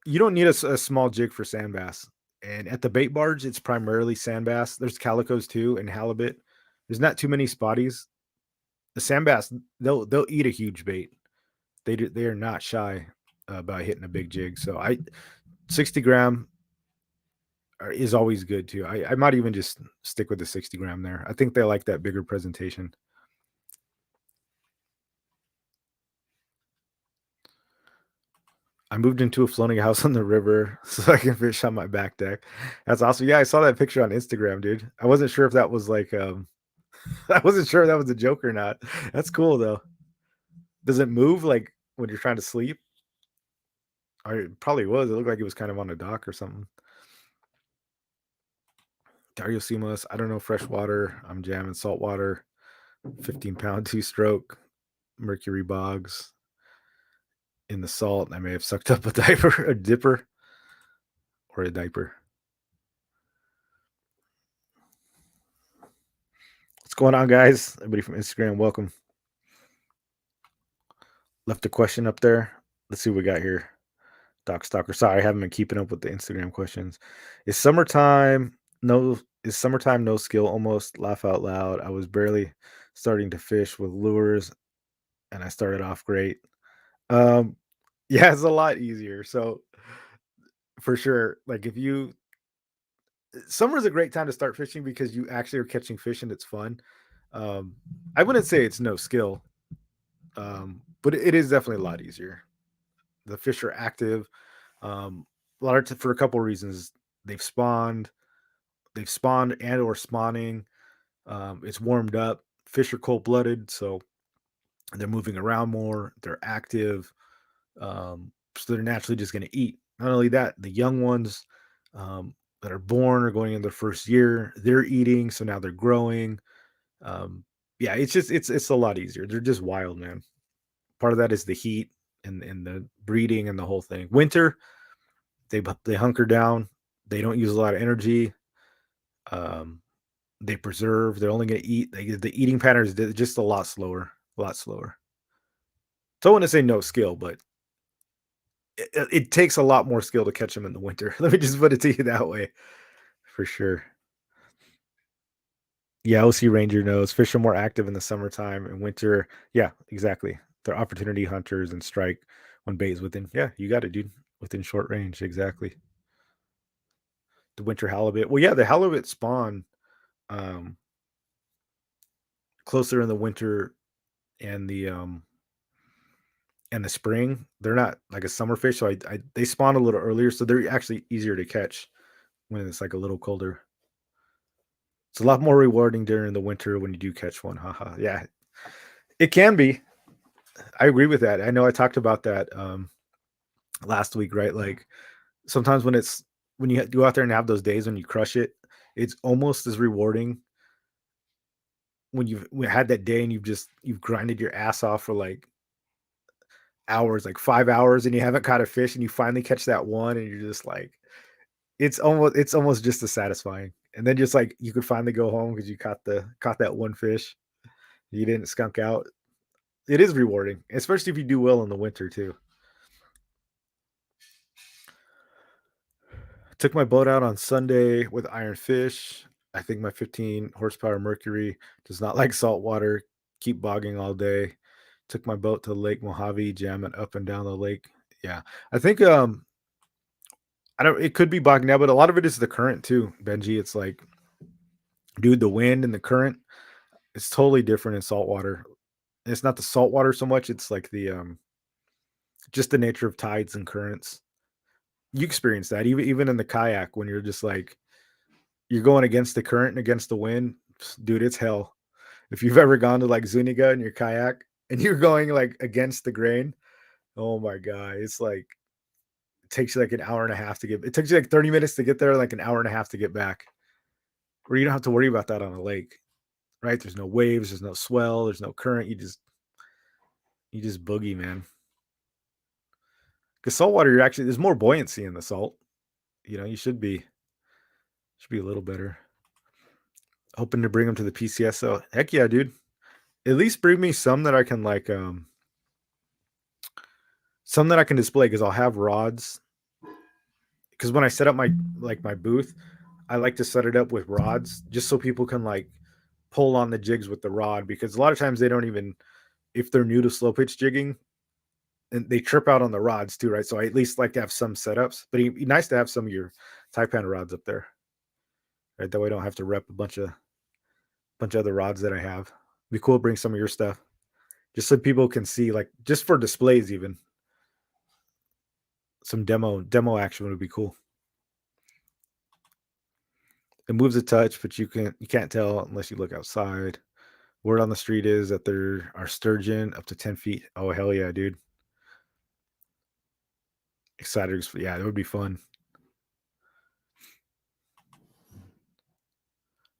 you don't need a small jig for sand bass. And at the bait barge, it's primarily sand bass. There's calicos too and halibut. There's not too many spotties. The sand bass, they'll eat a huge bait. They are not shy about hitting a big jig. So 60 gram is always good too. I might even just stick with the 60 gram there. I think they like that bigger presentation. I moved into a floating house on the river so I can fish on my back deck. That's awesome. Yeah, I saw that picture on Instagram, dude. I wasn't sure if that was like I wasn't sure if that was a joke or not. That's cool though. Does it move like when you're trying to sleep? Or it probably was. It looked like it was kind of on a dock or something. Dario Simas, I don't know freshwater. I'm jamming saltwater. 15-pound two-stroke. Mercury bogs in the salt. I may have sucked up a diaper, a dipper, or a diaper. What's going on, guys? Everybody from Instagram, welcome. Left a question up there. Let's see what we got here. Doc Stalker. Sorry, I haven't been keeping up with the Instagram questions. Is summertime no skill almost? Laugh out loud. I was barely starting to fish with lures and I started off great. Um yeah, it's a lot easier. So for sure, like if you summer is a great time to start fishing because you actually are catching fish and it's fun. Um I wouldn't say it's no skill. But it is definitely a lot easier. The fish are active. A lot for a couple of reasons. They've spawned, they've spawned and or spawning. It's warmed up. Fish are cold blooded, so they're moving around more. They're active, so they're naturally just going to eat. Not only that, the young ones that are born or going in their first year, they're eating, so now they're growing. Um, yeah, it's a lot easier. They're just wild, man. Part of that is the heat and the breeding and the whole thing. Winter, they hunker down. They don't use a lot of energy. Um, they preserve. They're only going to eat. The eating pattern is just a lot slower. A lot slower. So I want to say no skill, but it takes a lot more skill to catch them in the winter. Let me just put it to you that way, for sure. Yeah, OC Ranger knows fish are more active in the summertime and winter. Yeah, exactly. They're opportunity hunters and strike when bait is within. Yeah, you got it, dude. Within short range, exactly. The winter halibut. Well, yeah, the halibut spawn um, closer in the winter and the spring. They're not like a summer fish, so they spawn a little earlier, so they're actually easier to catch when it's like a little colder. It's a lot more rewarding during the winter when you do catch one. Haha. Yeah, it can be. I agree with that. I know I talked about that last week, right? Like sometimes when you go out there and have those days when you crush it, it's almost as rewarding when you've had that day and you've grinded your ass off for like hours, like 5 hours, and you haven't caught a fish, and you finally catch that one, and you're just like, it's almost just as satisfying. And then just like you could finally go home because you caught that one fish you didn't skunk out. It is rewarding, especially if you do well in the winter too. Took my boat out on Sunday with iron fish. I think my 15 horsepower Mercury does not like salt water. Keep bogging all day. Took my boat to Lake Mojave, jamming up and down the lake. Yeah, I think I don't. It could be bogging down, but a lot of it is the current too, Benji. It's like, dude, the wind and the current. It's totally different in saltwater. It's not the saltwater so much. It's like the just the nature of tides and currents. You experience that even in the kayak when you're just like you're going against the current and against the wind, dude. It's hell. If you've ever gone to like Zuniga in your kayak and you're going like against the grain, oh my god, it's like it takes you like an hour and a half to get. It takes you like 30 minutes to get there, like an hour and a half to get back. Where you don't have to worry about that on a lake, right? There's no waves, there's no swell, there's no current. You just boogie, man. Because saltwater, you're actually there's more buoyancy in the salt. You should be a little better. Hoping to bring them to the PCS. So heck yeah, dude. At least bring me some that I can like some that I can display because I'll have rods. Because when I set up my booth, I like to set it up with rods just so people can like pull on the jigs with the rod because a lot of times they don't even if they're new to slow pitch jigging and they trip out on the rods too, right? So I at least like to have some setups, but it'd be nice to have some of your Taipan rods up there, right? That way I don't have to rep a bunch of other rods that I have. It'd be cool to bring some of your stuff just so people can see, like just for displays, even some demo action would be cool. It moves a touch, but you can't tell unless you look outside. Word on the street is that there are sturgeon up to 10 feet. Oh hell yeah, dude! Excited, yeah, that would be fun.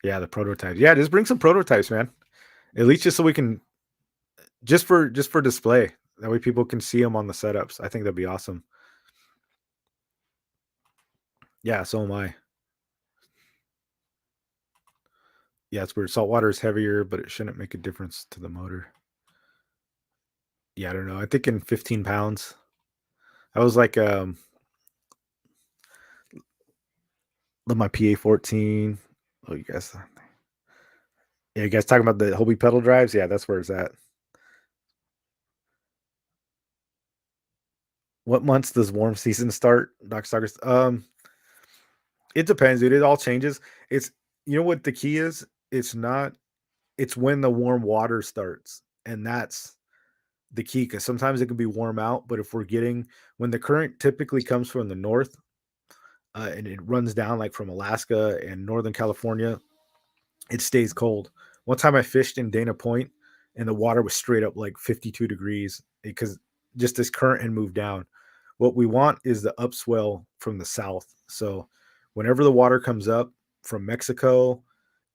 Yeah, the prototypes. Yeah, just bring some prototypes, man. At least just so we can just for display. That way people can see them on the setups. I think that'd be awesome. Yeah, so am I. Yeah, it's weird. Salt water is heavier, but it shouldn't make a difference to the motor. Yeah, I don't know. I think in 15 pounds. I was like my PA 14. Oh, you guys talking about the Hobie pedal drives? Yeah, that's where it's at. What months does warm season start, Doc Stalkers? It depends, dude. It all changes. It's you know what the key is? It's when the warm water starts. And that's the key because sometimes it can be warm out, but if we're getting when the current typically comes from the north and it runs down like from Alaska and Northern California, it stays cold. One time I fished in Dana Point and the water was straight up like 52 degrees because just this current had moved down. What we want is the upswell from the south. So whenever the water comes up from Mexico,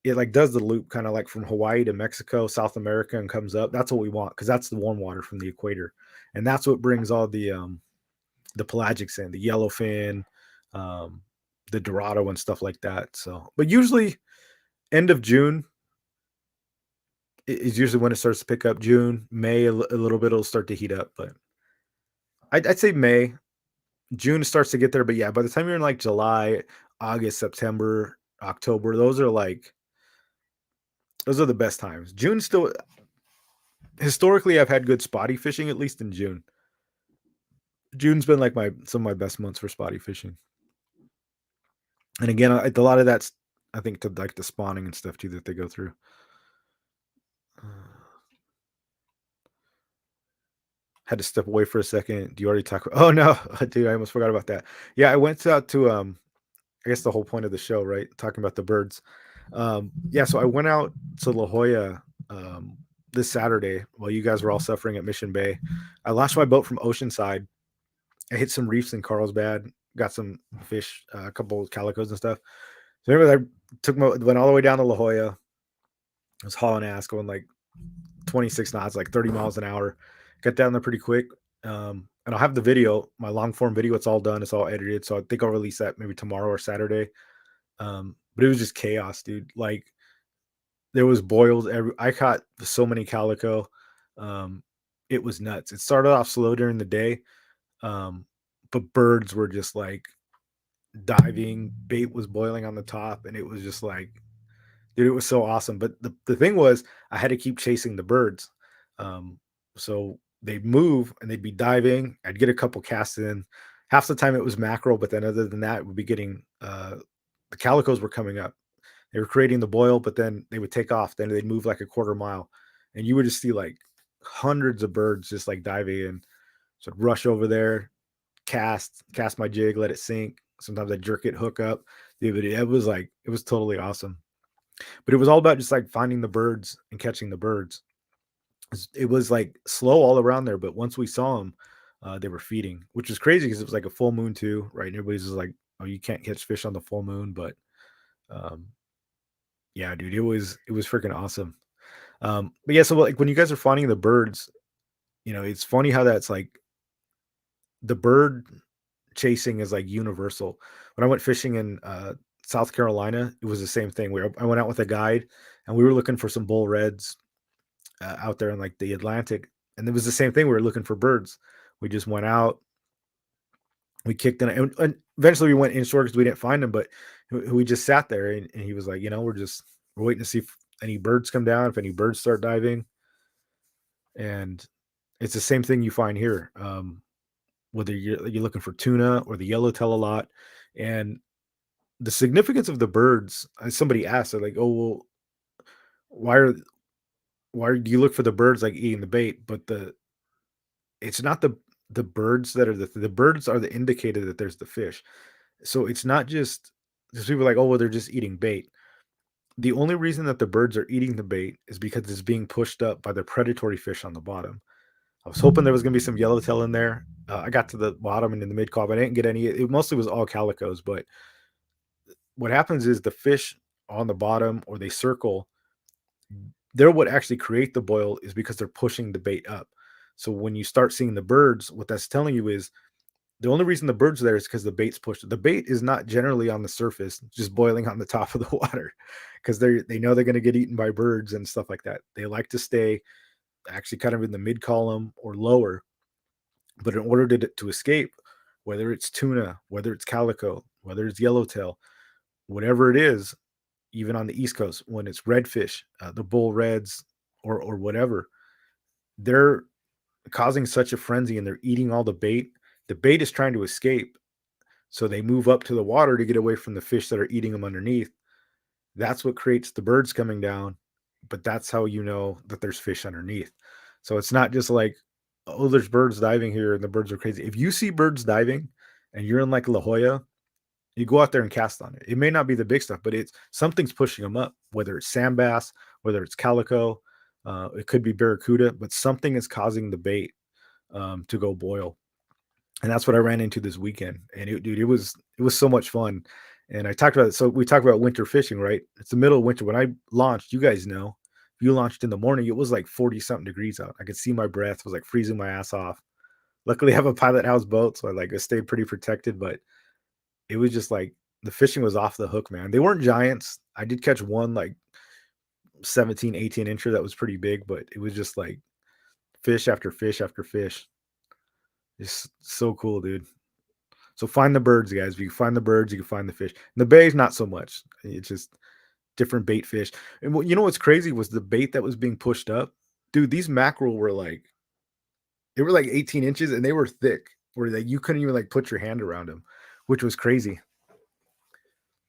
it like does the loop kind of like from Hawaii to Mexico, South America, and comes up. That's what we want because that's the warm water from the equator, and that's what brings all the pelagics in, the yellowfin, um, the Dorado, and stuff like that. So, but usually end of June is usually when it starts to pick up. June, May, a little bit it'll start to heat up, but I'd say May, June starts to get there. But yeah, by the time you're in like July, August, September, October, those are the best times. June still historically I've had good spotty fishing at least in June. June's been like my some of my best months for spotty fishing. And again, a lot of that's I think to like the spawning and stuff too that they go through. Uh, had to step away for a second. Do you already talk? Oh no, dude, I almost forgot about that. Yeah, I went out to I guess the whole point of the show, right? Talking about the birds. Yeah, so I went out to La Jolla this Saturday while you guys were all suffering at Mission Bay. I launched my boat from Oceanside. I hit some reefs in Carlsbad, got some fish, a couple of calicos and stuff. So anyways, went all the way down to La Jolla. I was hauling ass, going like 26 knots, like 30 miles an hour. Got down there pretty quick. And I'll have the video, my long form video. It's all done. It's all edited. So I think I'll release that maybe tomorrow or Saturday. But it was just chaos, dude. Like there was boils. I caught so many calico. Um, it was nuts. It started off slow during the day. But birds were just like diving, bait was boiling on the top, and it was just like, dude, it was so awesome. But the thing was, I had to keep chasing the birds. So they'd move and they'd be diving. I'd get a couple casts in. Half the time it was mackerel, but then other than that, we'd be getting the calicos were coming up. They were creating the boil, but then they would take off. Then they'd move like a quarter mile, and you would just see like hundreds of birds just like diving in. So I'd rush over there, cast my jig, let it sink. Sometimes I jerk it, hook up. Dude, but it was totally awesome. But it was all about just like finding the birds and catching the birds. It was like slow all around there, but once we saw them, they were feeding, which was crazy because it was like a full moon too, right? And everybody's just like, "Oh, you can't catch fish on the full moon," but um, yeah, dude, it was freaking awesome. But yeah, so like when you guys are finding the birds, it's funny how that's like the bird chasing is like universal. When I went fishing in South Carolina, it was the same thing. I went out with a guide, and we were looking for some bull reds out there in like the Atlantic, and it was the same thing. We were looking for birds. We just went out, we kicked in, and eventually we went inshore because we didn't find them. But we just sat there, and he was like, we're waiting to see if any birds come down, if any birds start diving, and it's the same thing you find here. Whether you're looking for tuna or the yellowtail a lot, and the significance of the birds. Somebody asked, they're like, "Oh well, why are do you look for the birds like eating the bait?" But it's not the birds that are the birds are the indicator that there's the fish. So it's not just because people are like, oh well, they're just eating bait. The only reason that the birds are eating the bait is because it's being pushed up by the predatory fish on the bottom. I was hoping there was going to be some yellowtail in there. I got to the bottom and in the mid call, but I didn't get any. It mostly was all calicos. But what happens is the fish on the bottom or they circle, they're what actually create the boil is because they're pushing the bait up. So when you start seeing the birds, what that's telling you is the only reason the birds are there is because the bait's pushed. The bait is not generally on the surface, just boiling on the top of the water, because they know they're going to get eaten by birds and stuff like that. They like to stay actually kind of in the mid column or lower, but in order to escape, whether it's tuna, whether it's calico, whether it's yellowtail, whatever it is, even on the East Coast, when it's redfish, the bull reds, or whatever, they're causing such a frenzy and they're eating all the bait. The bait is trying to escape, so they move up to the water to get away from the fish that are eating them underneath. That's what creates the birds coming down, but that's how you know that there's fish underneath. So it's not just like, oh, there's birds diving here and the birds are crazy. If you see birds diving and you're in like La Jolla, you go out there and cast on it. It may not be the big stuff, but it's something's pushing them up, whether it's sand bass, whether it's calico, it could be barracuda, but something is causing the bait to go boil. And that's what I ran into this weekend. And dude, it was so much fun. And I talked about it. So we talked about winter fishing, right? It's the middle of winter. When I launched, you guys know, you launched in the morning, it was like 40 something degrees out. I could see my breath, was like freezing my ass off. Luckily, I have a pilot house boat, so I stayed pretty protected, but it was just like the fishing was off the hook, man. They weren't giants. I did catch one like 17, 18 incher that was pretty big, but it was just like fish after fish after fish. It's so cool, dude. So find the birds, guys. If you can find the birds, you can find the fish. In the bays, not so much. It's just different bait fish. And you know what's crazy was the bait that was being pushed up. Dude, these mackerel were like they were like 18 inches and they were thick, where like you couldn't even like put your hand around them, which was crazy.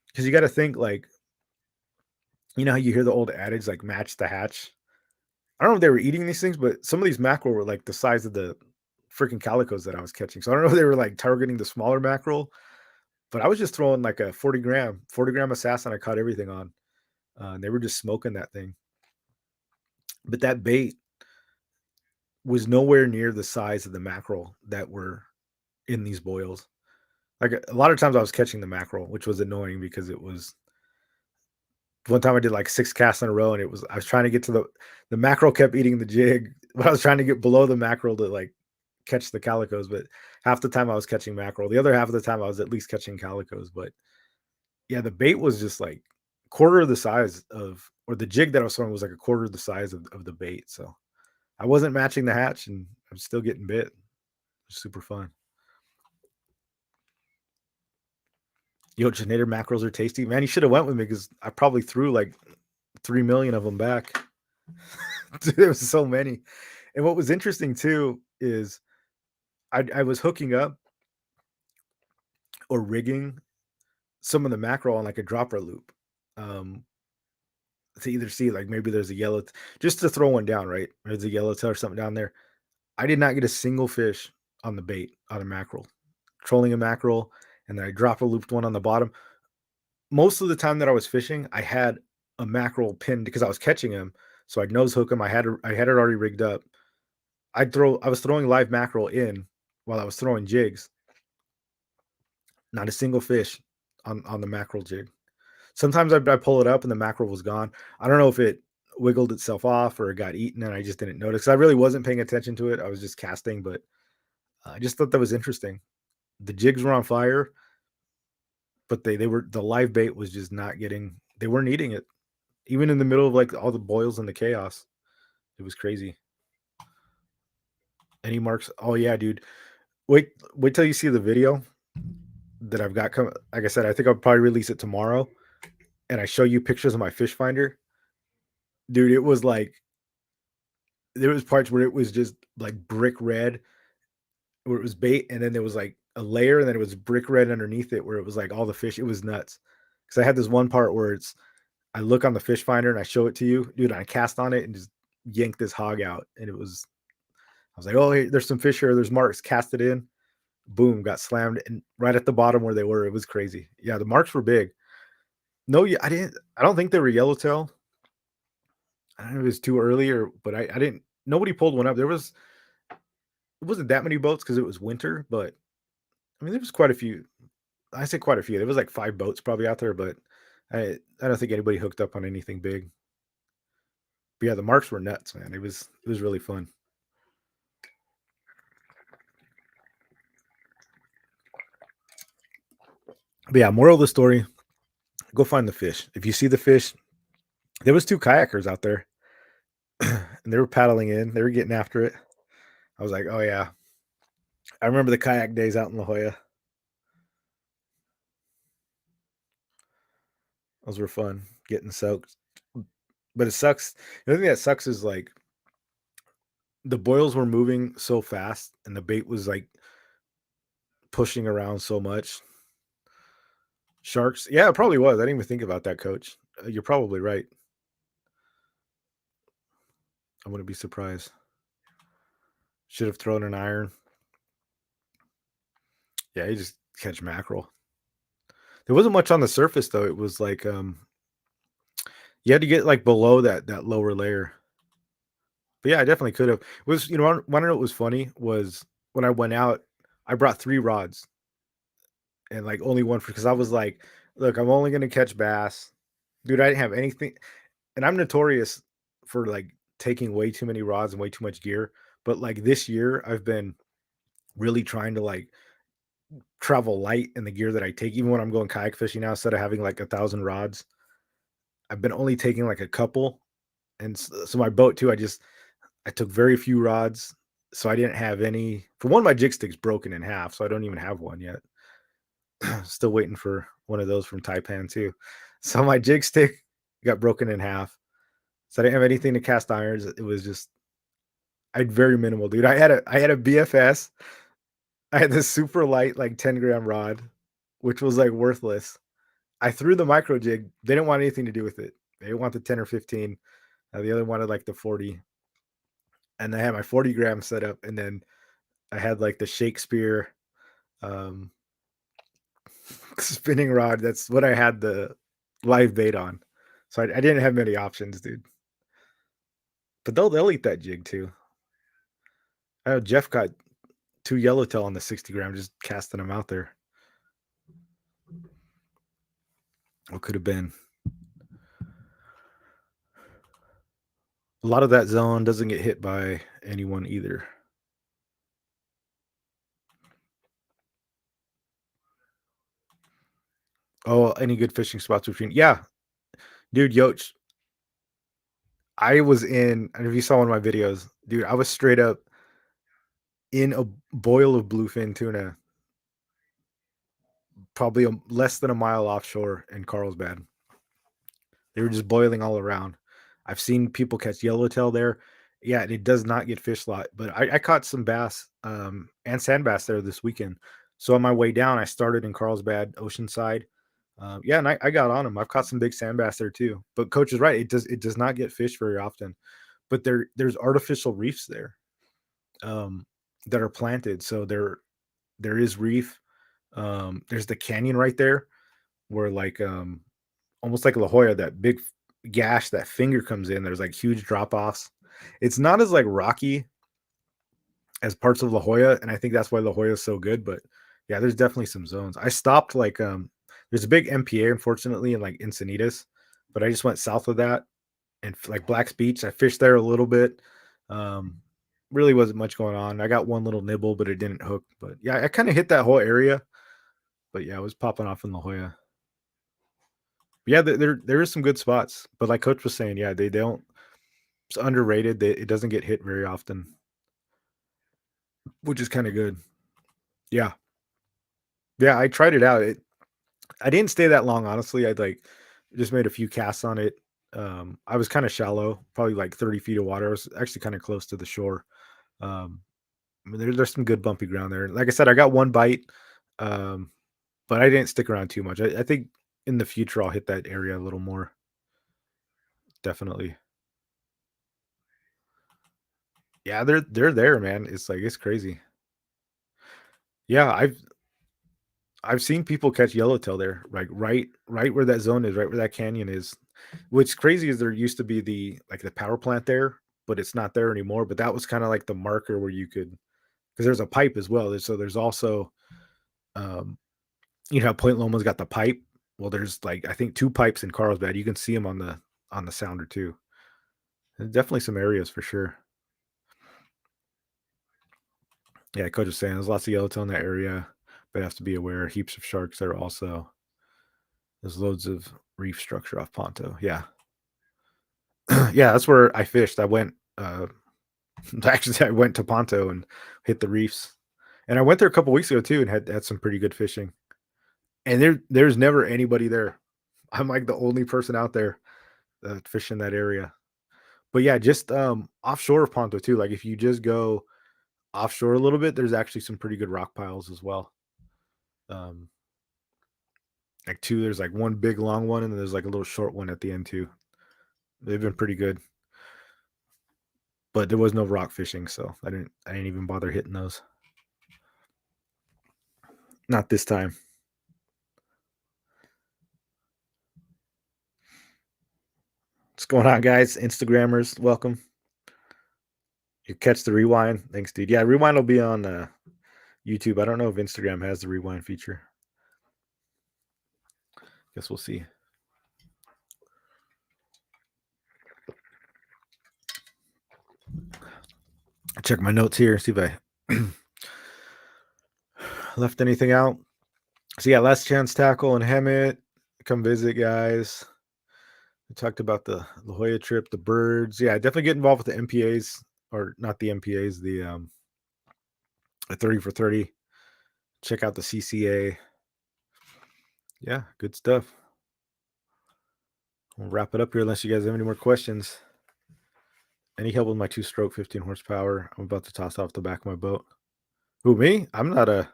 Because you got to think like, how you hear the old adage like match the hatch. I don't know if they were eating these things, but some of these mackerel were like the size of the freaking calicos that I was catching. So I don't know if they were like targeting the smaller mackerel, but I was just throwing like a 40 gram assassin. I caught everything on, and they were just smoking that thing. But that bait was nowhere near the size of the mackerel that were in these boils. Like a lot of times I was catching the mackerel, which was annoying because it was one time I did like 6 casts in a row and I was trying to get to the mackerel kept eating the jig, but I was trying to get below the mackerel to like catch the calicos, but half the time I was catching mackerel. The other half of the time I was at least catching calicos, but yeah, the bait was just like quarter of the size of or the jig that I was throwing was like a quarter of the size of the bait. So I wasn't matching the hatch and I'm still getting bit. It was super fun. Genator mackerels are tasty. Man, you should have went with me because I probably threw like 3 million of them back. Dude, there was so many. And what was interesting too is I was hooking up or rigging some of the mackerel on like a dropper loop. Um, to either see like maybe there's a just to throw one down, right? There's a yellowtail or something down there. I did not get a single fish on the bait on a mackerel, trolling a mackerel, and then I drop a looped one on the bottom. Most of the time that I was fishing, I had a mackerel pinned because I was catching him. So I'd nose hook him. I had it already rigged up. I was throwing live mackerel in while I was throwing jigs. Not a single fish on the mackerel jig. Sometimes I pull it up and the mackerel was gone. I don't know if it wiggled itself off or it got eaten and I just didn't notice. I really wasn't paying attention to it. I was just casting, but I just thought that was interesting. The jigs were on fire, but they were the live bait was just not getting. They weren't eating it, even in the middle of like all the boils and the chaos. It was crazy. Any marks? Oh yeah, dude. Wait till you see the video that I've got coming. Like I said, I think I'll probably release it tomorrow, and I show you pictures of my fish finder, dude. It was like there was parts where it was just like brick red, where it was bait, and then there was like a layer, and then it was brick red underneath it, where it was like all the fish. It was nuts. Because I had this one part where it's I look on the fish finder and I show it to you, dude. And I cast on it and just yank this hog out, and it was. I was like, oh, hey, there's some fish here. There's marks. Cast it in. Boom, got slammed, and right at the bottom where they were, it was crazy. Yeah, the marks were big. No, yeah, I didn't. I don't think they were yellowtail. I don't know if it was too early but I didn't. Nobody pulled one up. It wasn't that many boats because it was winter, but I mean, there was quite a few. I say quite a few. There was like 5 boats probably out there, but I don't think anybody hooked up on anything big. But yeah, the marks were nuts, man. It was really fun. But yeah, moral of the story: go find the fish. If you see the fish, there was 2 kayakers out there, and they were paddling in. They were getting after it. I was like, oh yeah, I remember the kayak days out in La Jolla. Those were fun, getting soaked. But it sucks. The only thing that sucks is like the boils were moving so fast, and the bait was like pushing around so much. Sharks, yeah, it probably was. I didn't even think about that, Coach. You're probably right. I wouldn't be surprised. Should have thrown an iron. Yeah, you just catch mackerel. There wasn't much on the surface though. It was like you had to get like below that lower layer. But yeah, I definitely could have. Was want to know what was funny was when I went out, I brought 3 rods and like only one for because I was like, look, I'm only gonna catch bass, dude. I didn't have anything, and I'm notorious for like taking way too many rods and way too much gear. But like this year, I've been really trying to like travel light in the gear that I take, even when I'm going kayak fishing now. Instead of having like 1,000 rods, I've been only taking like a couple, and so my boat too. I took very few rods, so I didn't have any. For one, my jig stick's broken in half, so I don't even have one yet. Still waiting for one of those from Taipan too. So my jig stick got broken in half. So I didn't have anything to cast irons. It was just I had very minimal, dude. I had a BFS. I had this super light, like 10-gram rod, which was like worthless. I threw the micro jig. They didn't want anything to do with it. They didn't want the 10 or 15. The other wanted like the 40. And I had my 40 gram set up, and then I had like the Shakespeare um spinning rod. That's what I had the live bait on. So I didn't have many options, dude. But they'll eat that jig too. I know Jeff got 2 yellowtail on the 60 gram, just casting them out there. What could have been? A lot of that zone doesn't get hit by anyone either. Oh, any good fishing spots between? Yeah, dude, Yoch. I was in, and if you saw one of my videos, dude, I was straight up in a boil of bluefin tuna, probably less than a mile offshore in Carlsbad. They were just boiling all around. I've seen people catch yellowtail there. Yeah, it does not get fish lot, but I caught some bass and sand bass there this weekend. So on my way down, I started in Carlsbad, Oceanside. Yeah, and I got on them. I've caught some big sand bass there too. But Coach is right; it does not get fish very often. But there's artificial reefs there. Um, that are planted. So there is reef. There's the canyon right there where like almost like La Jolla, that big gash, that finger comes in. There's like huge drop offs. It's not as like rocky as parts of La Jolla, and I think that's why La Jolla is so good. But yeah, there's definitely some zones. I stopped like there's a big MPA unfortunately in like Encinitas, but I just went south of that and like Black's Beach. I fished there a little bit. Um, really wasn't much going on. I got one little nibble, but it didn't hook. But yeah, I kind of hit that whole area. But yeah, I was popping off in La Jolla. But yeah, there is some good spots. But like Coach was saying, yeah, they don't. It's underrated. It doesn't get hit very often, which is kind of good. Yeah, yeah. I tried it out. I didn't stay that long, honestly. I'd like just made a few casts on it. I was kind of shallow, probably like 30 feet of water. I was actually kind of close to the shore. Um, I mean, there's some good bumpy ground there. Like I said, I got one bite, um, but I didn't stick around too much. I think in the future I'll hit that area a little more. Definitely. Yeah, they're there, man. It's like it's crazy. Yeah, I've seen people catch yellowtail there, like right where that zone is, right where that canyon is. What's crazy is there used to be the power plant there, but it's not there anymore. But that was kind of like the marker where you could, because there's a pipe as well. So there's also um how Point Loma's got the pipe. Well, there's like I think two pipes in Carlsbad. You can see them on the sounder too. There's definitely some areas for sure. Yeah, Coach was saying there's lots of yellowtail in that area, but have to be aware. Heaps of sharks there also. There's loads of reef structure off Ponto. Yeah. Yeah, that's where I fished. I went actually I went to Ponto and hit the reefs. And I went there a couple weeks ago too and had some pretty good fishing. And there's never anybody there. I'm like the only person out there fishing that area. But yeah, just offshore of Ponto too. Like if you just go offshore a little bit, there's actually some pretty good rock piles as well. Um like two, there's like one big long one and then there's like a little short one at the end too. They've been pretty good. But there was no rock fishing, so I didn't even bother hitting those. Not this time. What's going on, guys? Instagrammers, welcome. You catch the rewind. Thanks, dude. Yeah, rewind will be on YouTube. I don't know if Instagram has the rewind feature. Guess we'll see. I'll check my notes here, see if I left anything out. So yeah, last chance tackle and Hemet. Come visit, guys. We talked about the La Jolla trip, the birds. Yeah, definitely get involved with the MPAs, or not the MPAs, the 30 for 30. Check out the CCA. Yeah, good stuff. We'll wrap it up here unless you guys have any more questions. Any help with my 2-stroke 15 horsepower? I'm about to toss off the back of my boat. Who, me? I'm not a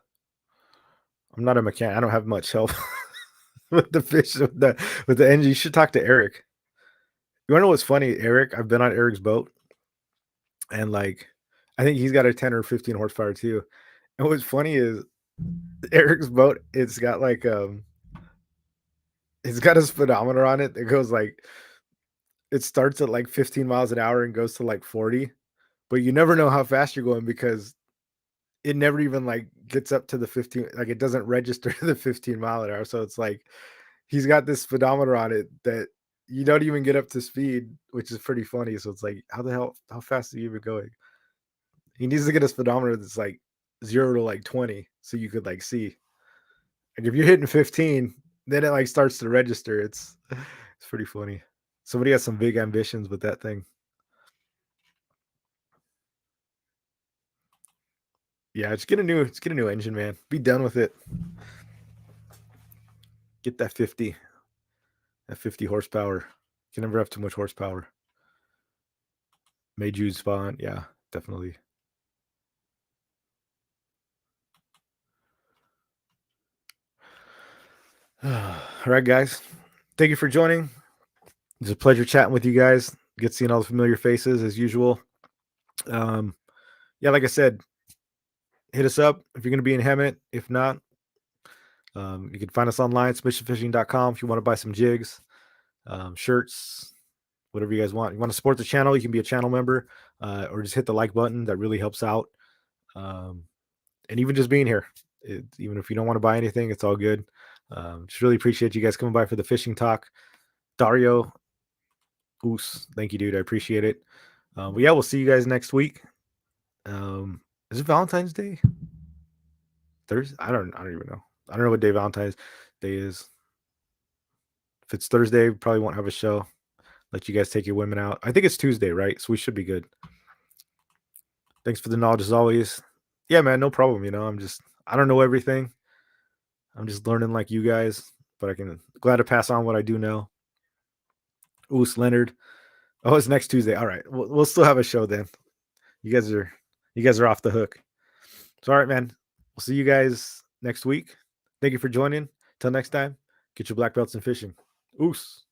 mechanic. I don't have much help with the fish with the engine. You should talk to Eric. You wanna know what's funny, Eric? I've been on Eric's boat and like I think he's got a 10 or 15 horsepower too. And what's funny is Eric's boat, it's got a speedometer on it that goes like it starts at like 15 miles an hour and goes to like 40, but you never know how fast you're going because it never even like gets up to the 15, like it doesn't register the 15-mile an hour. So it's like he's got this speedometer on it that you don't even get up to speed, which is pretty funny. So it's like, how fast are you even going? He needs to get a speedometer that's like 0 to like 20 so you could like see. Like if you're hitting 15, then it like starts to register. It's pretty funny. Somebody has some big ambitions with that thing. Yeah, just get a new engine, man. Be done with it. Get that 50 horsepower. You can never have too much horsepower. Made you spawn. Yeah, definitely. All right, guys. Thank you for joining. It's a pleasure chatting with you guys. Get seeing all the familiar faces as usual. Yeah, like I said, hit us up if you're going to be in Hemet. If not, you can find us online, submissionfishing.com, if you want to buy some jigs, shirts, whatever you guys want. You want to support the channel, you can be a channel member, or just hit the like button. That really helps out. And even just being here, even if you don't want to buy anything, it's all good. Just really appreciate you guys coming by for the fishing talk. Dario, thank you, dude. I appreciate it. But yeah, we'll see you guys next week. Is it Valentine's Day? Thursday? I don't even know. I don't know what day Valentine's Day is. If it's Thursday, we probably won't have a show. Let you guys take your women out. I think it's Tuesday, right? So we should be good. Thanks for the knowledge as always. Yeah, man, no problem. I don't know everything. I'm just learning like you guys, but glad to pass on what I do know. Leonard. Oh, it's next Tuesday. All right. We'll still have a show then. You guys are off the hook. So, all right, man. We'll see you guys next week. Thank you for joining. Till next time, get your black belts in fishing. Oos.